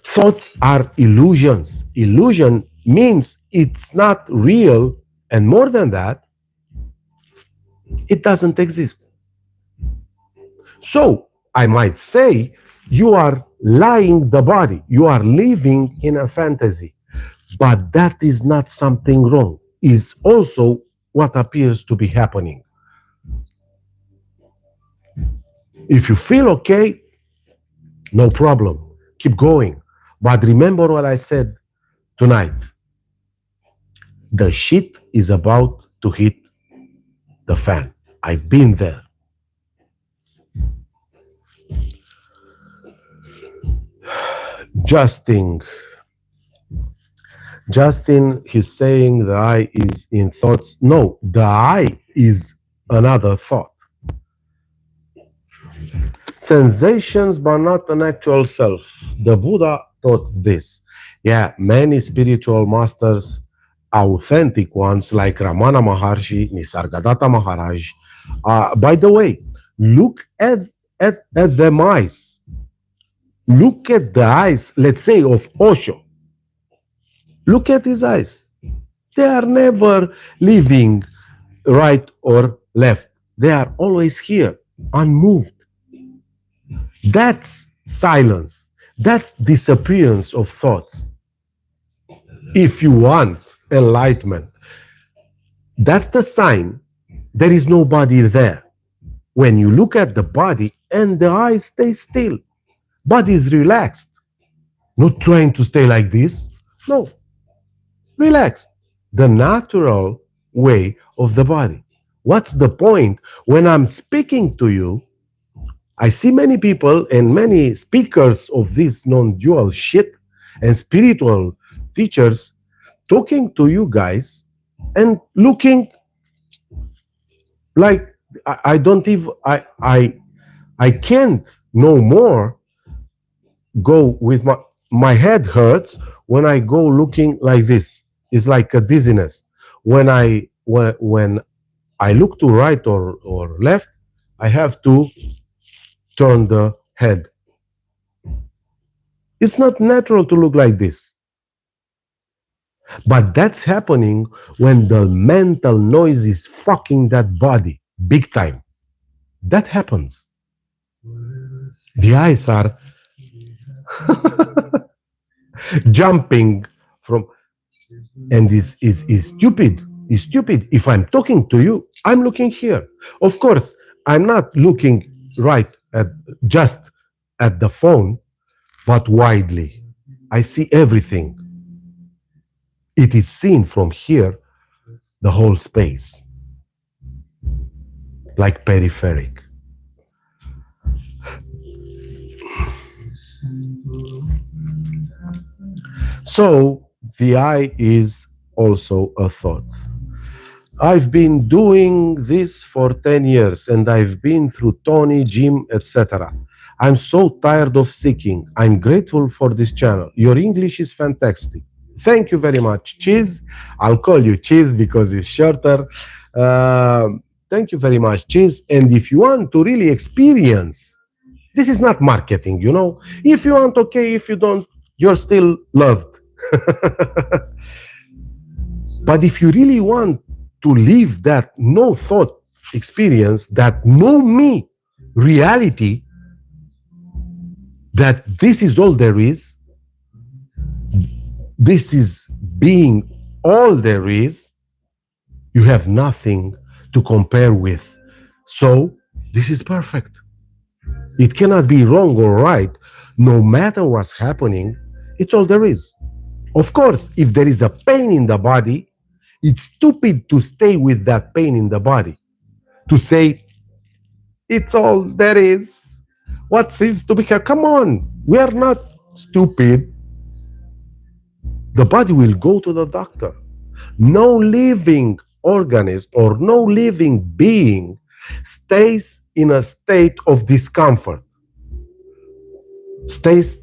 Thoughts are illusions. Illusion means it's not real, and more than that, it doesn't exist. So I might say you are lying the body, you are living in a fantasy, but that is not something wrong. Is also what appears to be happening. If you feel okay, no problem, keep going. But remember what I said tonight. The shit is about to hit the fan. I've been there. Justin, he's saying the I is in thoughts. No, the I is another thought. Sensations, but not an actual self. The Buddha taught this. Yeah, many spiritual masters, authentic ones like Ramana Maharshi, Nisargadatta Maharaj. By the way, look at them eyes. Look at the eyes, let's say, of Osho. Look at his eyes. They are never leaving right or left. They are always here, unmoved. That's silence. That's disappearance of thoughts. If you want enlightenment, that's the sign there is nobody there. When you look at the body and the eyes stay still, body is relaxed, not trying to stay like this. No, relaxed. The natural way of the body. What's the point when I'm speaking to you? I see many people and many speakers of this non-dual shit and spiritual teachers talking to you guys and looking like I don't even I can't no more go with my head hurts when I go looking like this. It's like a dizziness. When I look to right or left, I have to turn the head. It's not natural to look like this. But that's happening when the mental noise is fucking that body big time. That happens. The eyes are jumping from, and is stupid. Is stupid. If I'm talking to you, I'm looking here. Of course, I'm not looking right at just at the phone, but widely. I see everything. It is seen from here, the whole space, like peripheric. So the I is also a thought. I've been doing this for 10 years and I've been through Tony, Jim, etc. I'm so tired of seeking. I'm grateful for this channel. Your English is fantastic. Thank you very much, Cheese. I'll call you Cheese because it's shorter. Thank you very much, Cheese. And if you want to really experience, this is not marketing, you know. If you want, okay. If you don't, you're still loved. But if you really want to live that no thought experience, that no me reality, that this is all there is, this is being all there is, you have nothing to compare with. So this is perfect. It cannot be wrong or right. No matter what's happening, it's all there is. Of course, if there is a pain in the body, it's stupid to stay with that pain in the body, to say, it's all there is. What seems to be here? Come on, we are not stupid. The body will go to the doctor. No living organism or no living being stays in a state of discomfort, stays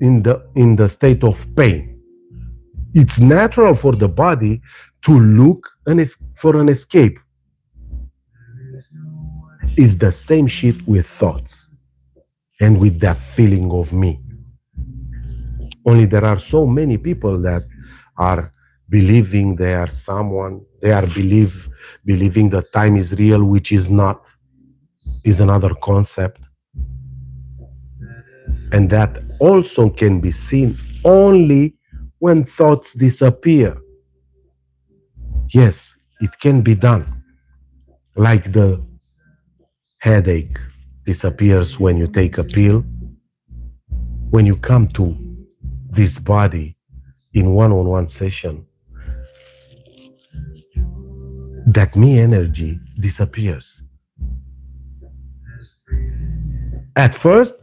in the state of pain. It's natural for the body to look for an escape. It's the same shit with thoughts and with that feeling of me. Only there are so many people that are believing they are someone, they are believing that time is real, which is not, is another concept. And that also can be seen only when thoughts disappear. Yes, it can be done. Like the headache disappears when you take a pill. When you come to this body in one-on-one session, that me energy disappears. At first,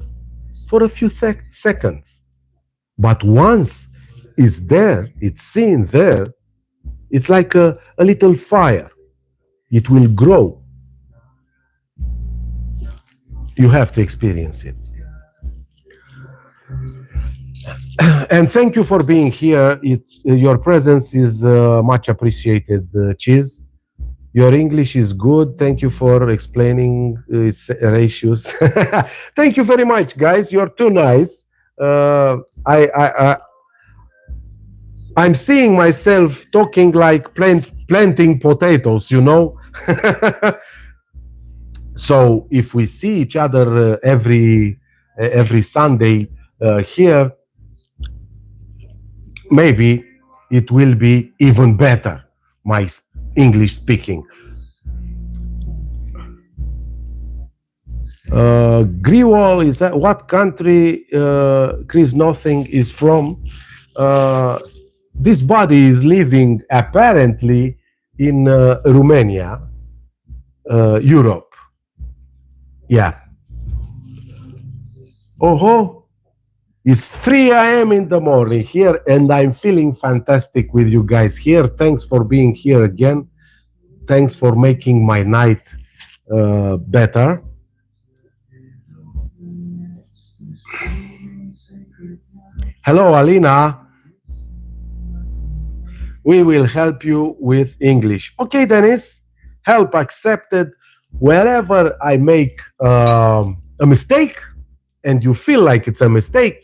for a few seconds. But once it's there, it's seen there, it's like a little fire. It will grow. You have to experience it. And thank you for being here. Your presence is much appreciated, Cheese. Your English is good. Thank you for explaining its ratios. Thank you very much, guys. You're too nice. I'm seeing myself talking like planting potatoes, you know. So if we see each other every Sunday here, maybe it will be even better, my English speaking. Griwall is what country Chris Nothing is from. This body is living apparently in Romania, Europe. Yeah. Oh, it's 3 a.m. in the morning here, and I'm feeling fantastic with you guys here. Thanks for being here again. Thanks for making my night better. Hello, Alina. We will help you with English. Okay, Dennis. Help accepted. Wherever I make a mistake and you feel like it's a mistake,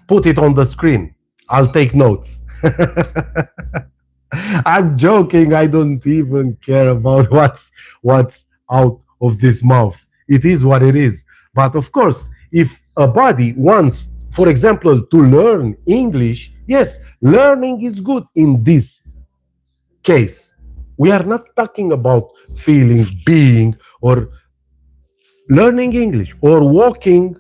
put it on the screen. I'll take notes. I'm joking. I don't even care about what's out of this mouth. It is what it is. But of course, if a body wants, for example, to learn English, yes, learning is good in this case. We are not talking about feeling, being, or learning English, or walking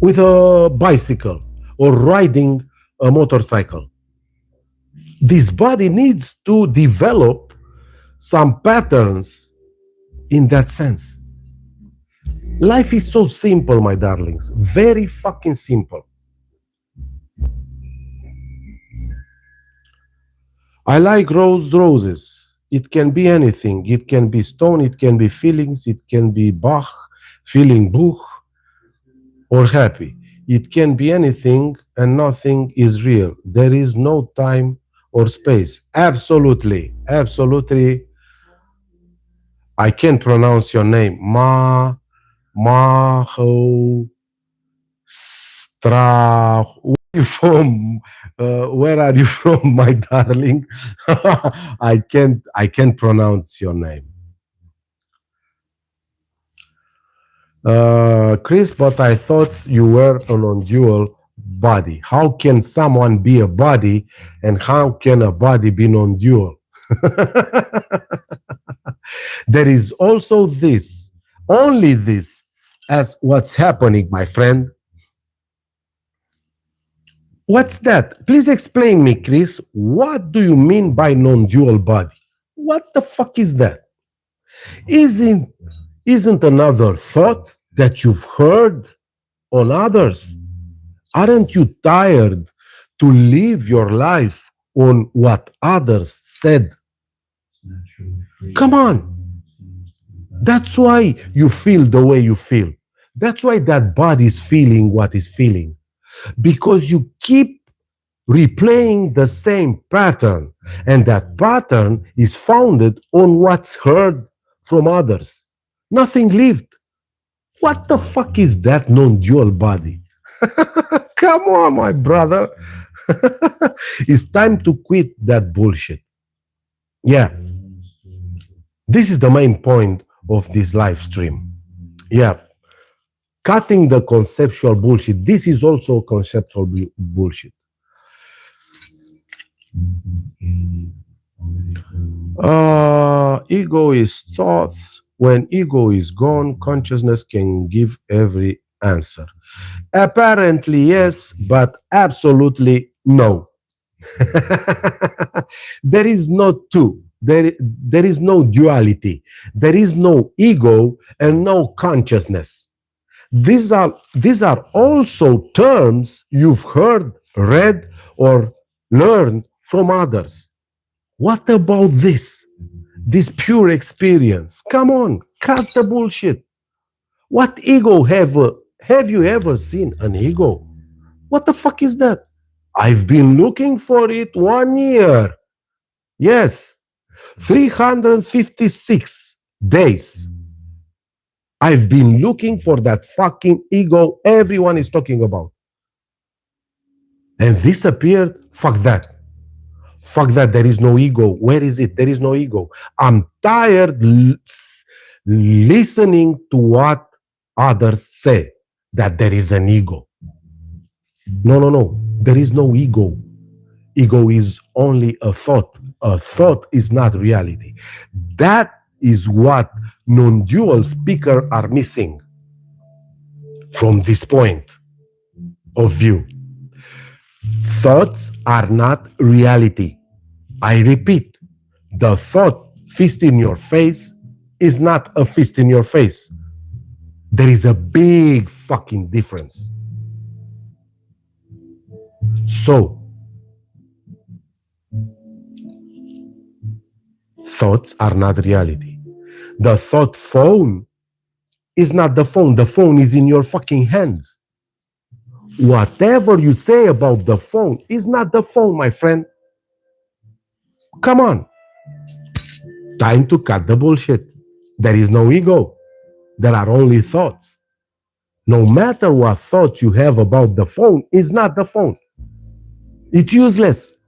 with a bicycle, or riding a motorcycle. This body needs to develop some patterns in that sense. Life is so simple, my darlings, very fucking simple. I like roses. It can be anything. It can be stone, it can be feelings, it can be Bach, feeling blue or happy. It can be anything and nothing is real. There is no time or space. Absolutely. Absolutely. I can't pronounce your name. Maho Stra. Where are you from? Where are you from, my darling? I can't pronounce your name. Chris, but I thought you were a non-dual body. How can someone be a body and how can a body be non-dual? There is also this, only this, as what's happening, my friend. What's that? Please explain me, Chris. What do you mean by non-dual body? What the fuck is that? Isn't isn't another thought that you've heard on others? Aren't you tired to live your life on what others said? Come on. That's why you feel the way you feel. That's why that body is feeling what is feeling. Because you keep replaying the same pattern. And that pattern is founded on what's heard from others. Nothing lived. What the fuck is that non dual body? Come on, my brother. It's time to quit that bullshit. Yeah, this is the main point of this live stream. Yeah, cutting the conceptual bullshit. This is also conceptual bullshit. Ego is thought. When ego is gone, consciousness can give every answer. Apparently, yes, but absolutely no. There is no two. There is no duality. There is no ego and no consciousness. These are also terms you've heard, read, or learned from others. What about this? This pure experience. Come on, cut the bullshit. What ego have you ever seen an ego? What the fuck is that? I've been looking for it 1 year. Yes, 356 days. I've been looking for that fucking ego everyone is talking about. And this appeared. Fuck that. Fuck that. There is no ego. Where is it? There is no ego. I'm tired listening to what others say that there is an ego. No, no, no. There is no ego. Ego is only a thought. A thought is not reality. That is what non-dual speakers are missing from this point of view. Thoughts are not reality. I repeat, the thought fist in your face is not a fist in your face. There is a big fucking difference. So, thoughts are not reality. The thought phone is not the phone. The phone is in your fucking hands. Whatever you say about the phone is not the phone, my friend. Come on. Time to cut the bullshit. There is no ego. There are only thoughts. No matter what thought you have about the phone, is not the phone. It's useless.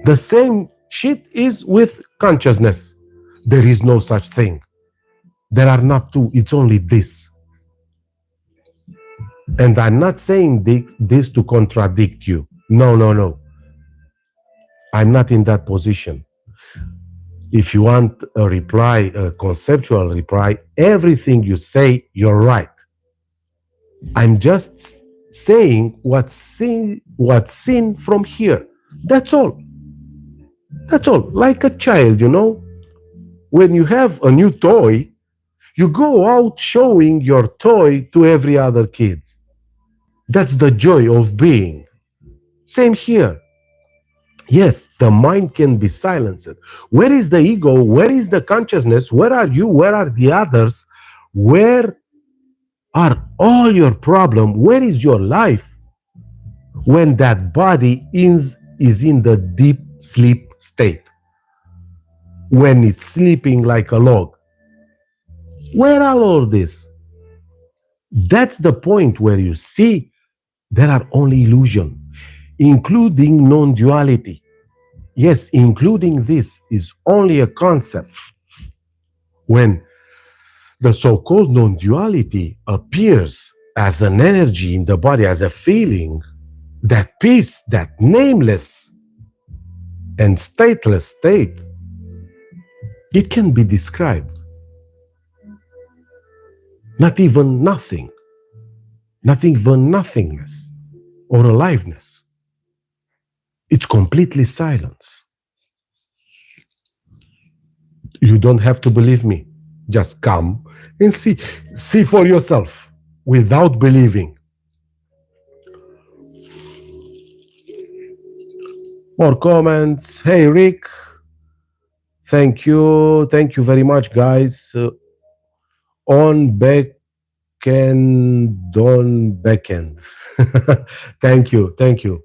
The same shit is with consciousness. There is no such thing. There are not two. It's only this. And I'm not saying this to contradict you. No, no, no. I'm not in that position. If you want a reply, a conceptual reply, everything you say, you're right. I'm just saying what's seen from here. That's all. That's all. Like a child, when you have a new toy, you go out showing your toy to every other kid. That's the joy of being. Same here. Yes, the mind can be silenced. Where is the ego? Where is the consciousness? Where are you? Where are the others? Where are all your problem? Where is your life when that body is in the deep sleep state? When it's sleeping like a log? Where are all this? That's the point where you see there are only illusion, including non-duality. Yes, including this is only a concept. When the so-called non-duality appears as an energy in the body, as a feeling, that peace, that nameless and stateless state, it can be described. Not even nothing, not even nothingness or aliveness. It's completely silence. You don't have to believe me. Just come and see. See for yourself without believing. More comments. Hey, Rick. Thank you. Thank you very much, guys. On backend, on backend. Thank you. Thank you.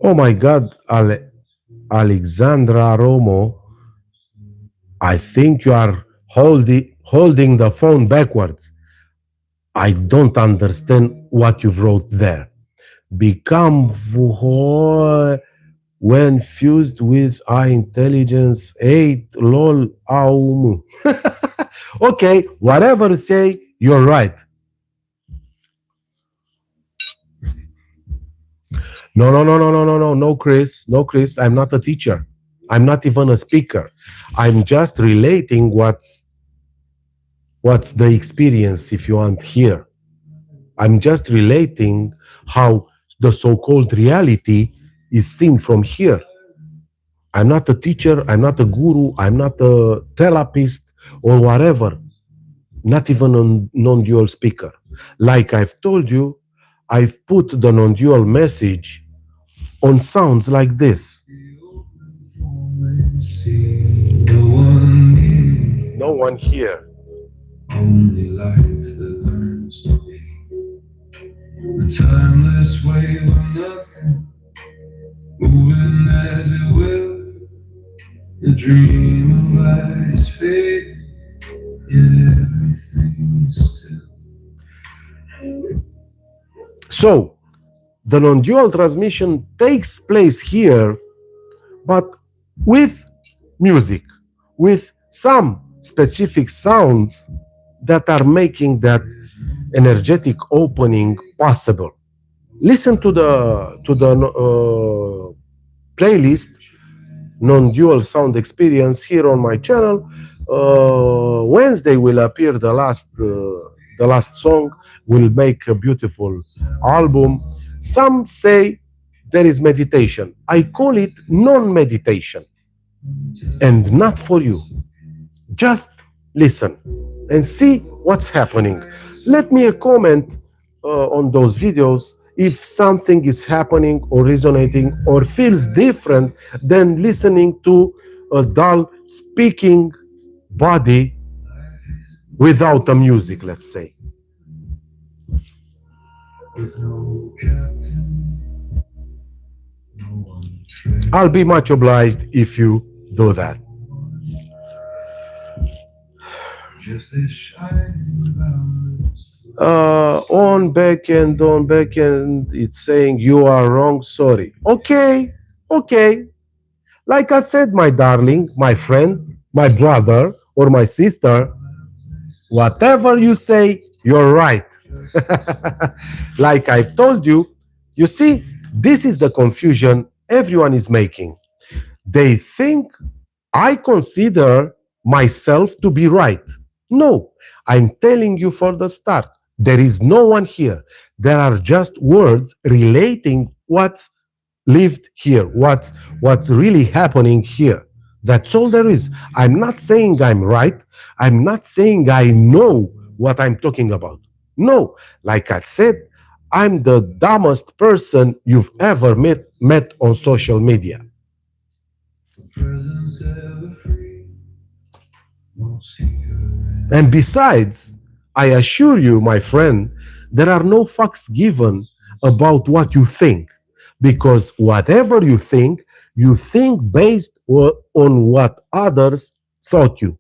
Oh my God, Alexandra Romo. I think you are holding the phone backwards. I don't understand what you've wrote there. Become when fused with I intelligence 8 lol aum. Okay, whatever you say, you're right. No, no, no, no, no, no, no, no, Chris. No, Chris. I'm not a teacher. I'm not even a speaker. I'm just relating what's the experience, if you want, here. I'm just relating how the so-called reality is seen from here. I'm not a teacher, I'm not a guru, I'm not a therapist or whatever, not even a non-dual speaker. Like I've told you, I've put the non-dual message on sounds like this. No one here. Only life that learns to be a timeless wave of nothing, moving as it will. The dream of eyes fade, yet everything is still. So, the non-dual transmission takes place here, but with music, with some specific sounds that are making that energetic opening possible. Listen to the playlist non-dual sound experience here on my channel. Wednesday will appear the last song. Will make a beautiful album. Some say there is meditation. I call it non-meditation, and not for you. Just listen and see what's happening. Let me a comment on those videos if something is happening or resonating or feels different than listening to a dull speaking body without a music, let's say. With no captain, no one train, I'll be much obliged if you do that. just a shining balance. On back end, it's saying you are wrong. Sorry. Okay, okay. Like I said, my darling, my friend, my brother, or my sister, whatever you say, you're right. Like I've told you, you see, this is the confusion everyone is making. They think I consider myself to be right. No, I'm telling you for the start, there is no one here. There are just words relating what's lived here, what's really happening here. That's all there is. I'm not saying I'm right. I'm not saying I know what I'm talking about. No, like I said, I'm the dumbest person you've ever met on social media. For presents ever free, no secret. And besides, I assure you, my friend, there are no fucks given about what you think. Because whatever you think based on what others thought you.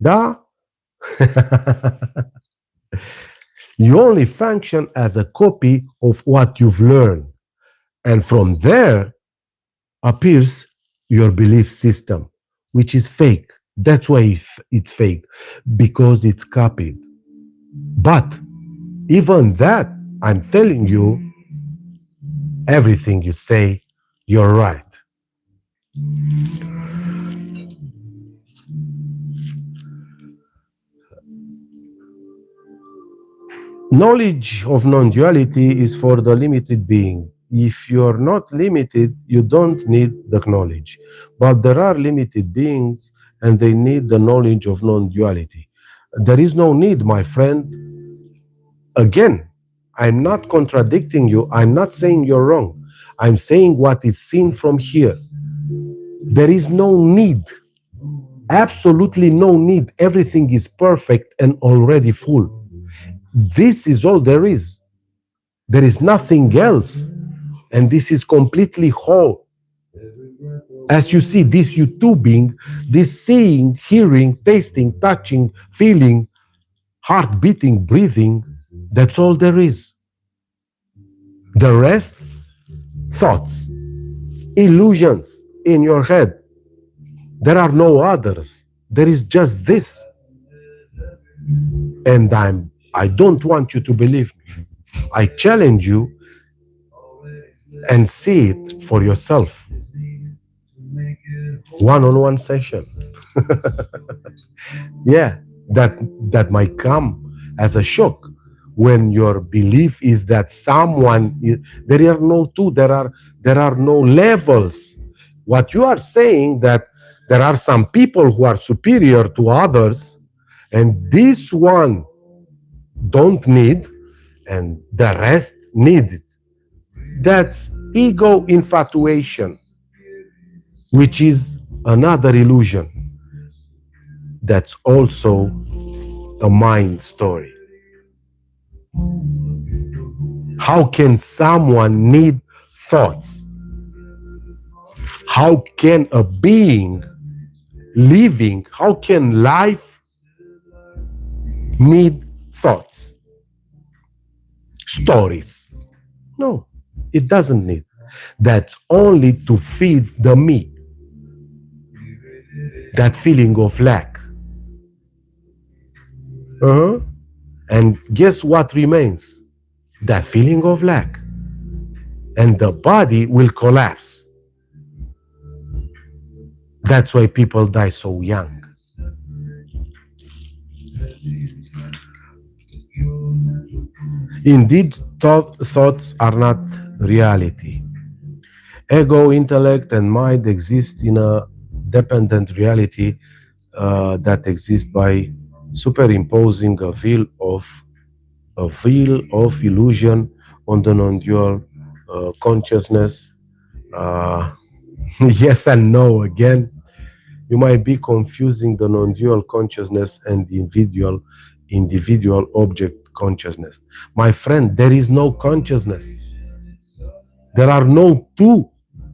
Da? You only function as a copy of what you've learned. And from there appears your belief system, which is fake. That's why it's fake, because it's copied. But even that, I'm telling you, everything you say, you're right. Knowledge of non duality is for the limited being. If you're not limited, you don't need the knowledge. But there are limited beings and they need the knowledge of non duality. There is no need, my friend. Again, I'm not contradicting you. I'm not saying you're wrong. I'm saying what is seen from here. There is no need, absolutely no need. Everything is perfect and already full. This is all there is. There is nothing else. And this is completely whole. As you see, this YouTubing, this seeing, hearing, tasting, touching, feeling, heart beating, breathing, that's all there is. The rest, thoughts, illusions in your head. There are no others. There is just this. And I don't want you to believe me. I challenge you and see it for yourself. One-on-one session. Yeah, that might come as a shock when your belief is that there are no two, there are no levels. What you are saying, that there are some people who are superior to others, and this one don't need, and the rest need it. That's ego infatuation, which is another illusion. That's also a mind story. How can someone need thoughts? How can a being living, how can life need thoughts? Stories? No, it doesn't need. That's only to feed the me, that feeling of lack. And guess what remains? That feeling of lack. And the body will collapse. That's why people die so young. Indeed, thoughts are not reality. Ego, intellect, and mind exist in a dependent reality that exists by superimposing a veil of illusion on the non-dual consciousness. Yes and no again. You might be confusing the non-dual consciousness and the individual object consciousness. My friend, there is no consciousness. There are no two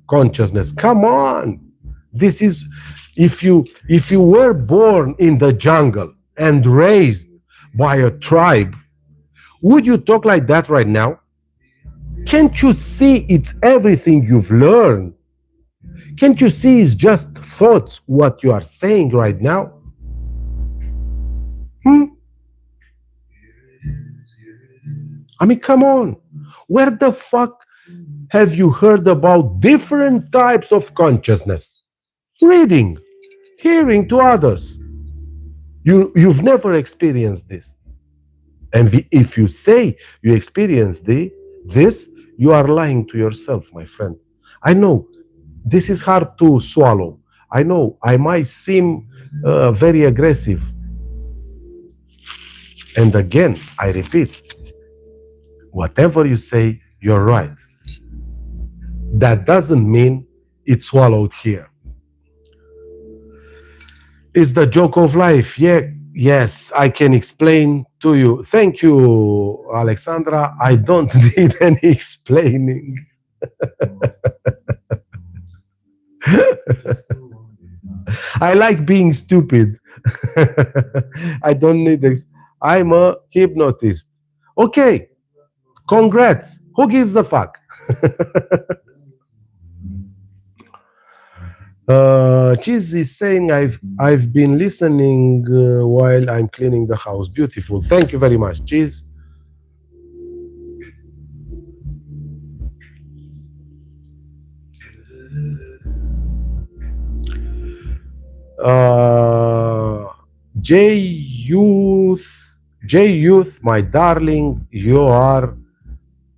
consciousness. Come on. This is, if you were born in the jungle and raised by a tribe, would you talk like that right now? Can't you see it's everything you've learned? Can't you see it's just thoughts what you are saying right now? I mean, come on. Where the fuck have you heard about different types of consciousness? Reading, hearing to others. You've never experienced this. And if you say you experienced this, you are lying to yourself, my friend. I know this is hard to swallow. I know I might seem very aggressive. And again, I repeat, whatever you say, you're right. That doesn't mean it's swallowed here. It's the joke of life. Yeah, yes, I can explain to you. Thank you, Alexandra. I don't need any explaining. I like being stupid. I don't need this. I'm a hypnotist. Okay, congrats. Who gives a fuck? Cheese is saying I've been listening while I'm cleaning the house. Beautiful. Thank you very much, Cheese. Uh, J Youth, J Youth, my darling, you are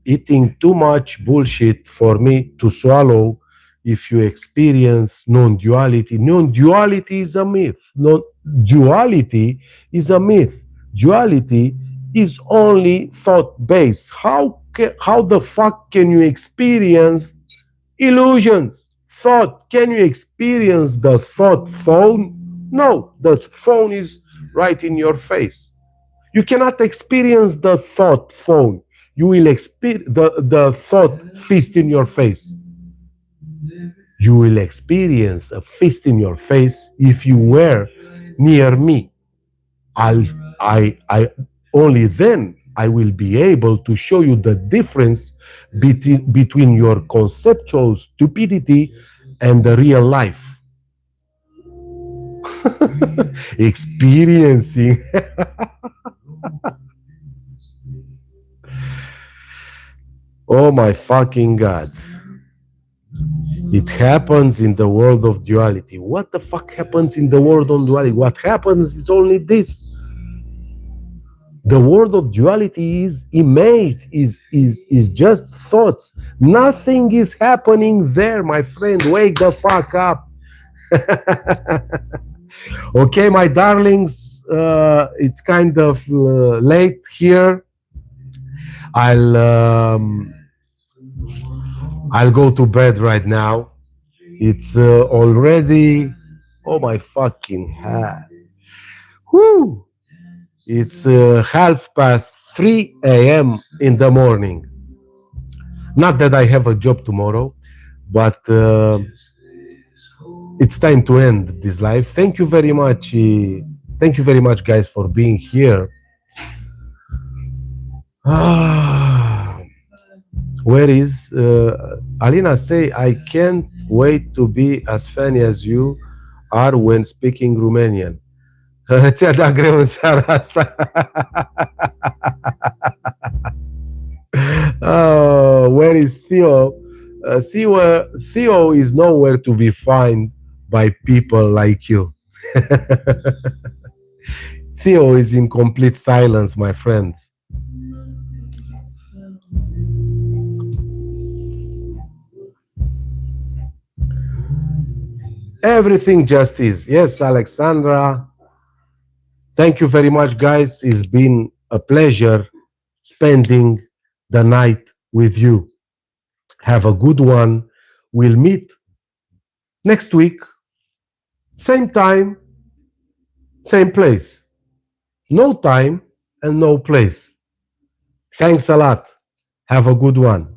eating too much bullshit for me to swallow. If you experience non-duality, non-duality is a myth. Non-duality is a myth. Duality is only thought-based. How the fuck can you experience illusions? Thought. Can you experience the thought phone? No, the phone is right in your face. You cannot experience the thought phone. You will experience the thought fist in your face. You will experience a fist in your face if you were near me. I only then I will be able to show you the difference between your conceptual stupidity and the real life. Experiencing. Oh my fucking God. It happens in the world of duality. What the fuck happens in the world of duality? What happens is only this. The world of duality is image, is just thoughts. Nothing is happening there, my friend. Wake the fuck up. Okay, my darlings, it's kind of late here. I'll go to bed right now. It's already, oh my fucking head. Whoo! It's 3:30 a.m. in the morning. Not that I have a job tomorrow, but it's time to end this life. Thank you very much. Thank you very much, guys, for being here. Where is Alina? Say I can't wait to be as funny as you are when speaking Romanian. Ți-a dat greu în seara asta. Where is Theo? Theo is nowhere to be found by people like you. Theo is in complete silence, my friends. Everything just is. Yes, Alexandra. Thank you very much, guys. It's been a pleasure spending the night with you. Have a good one. We'll meet next week. Same time, same place. No time and no place. Thanks a lot. Have a good one.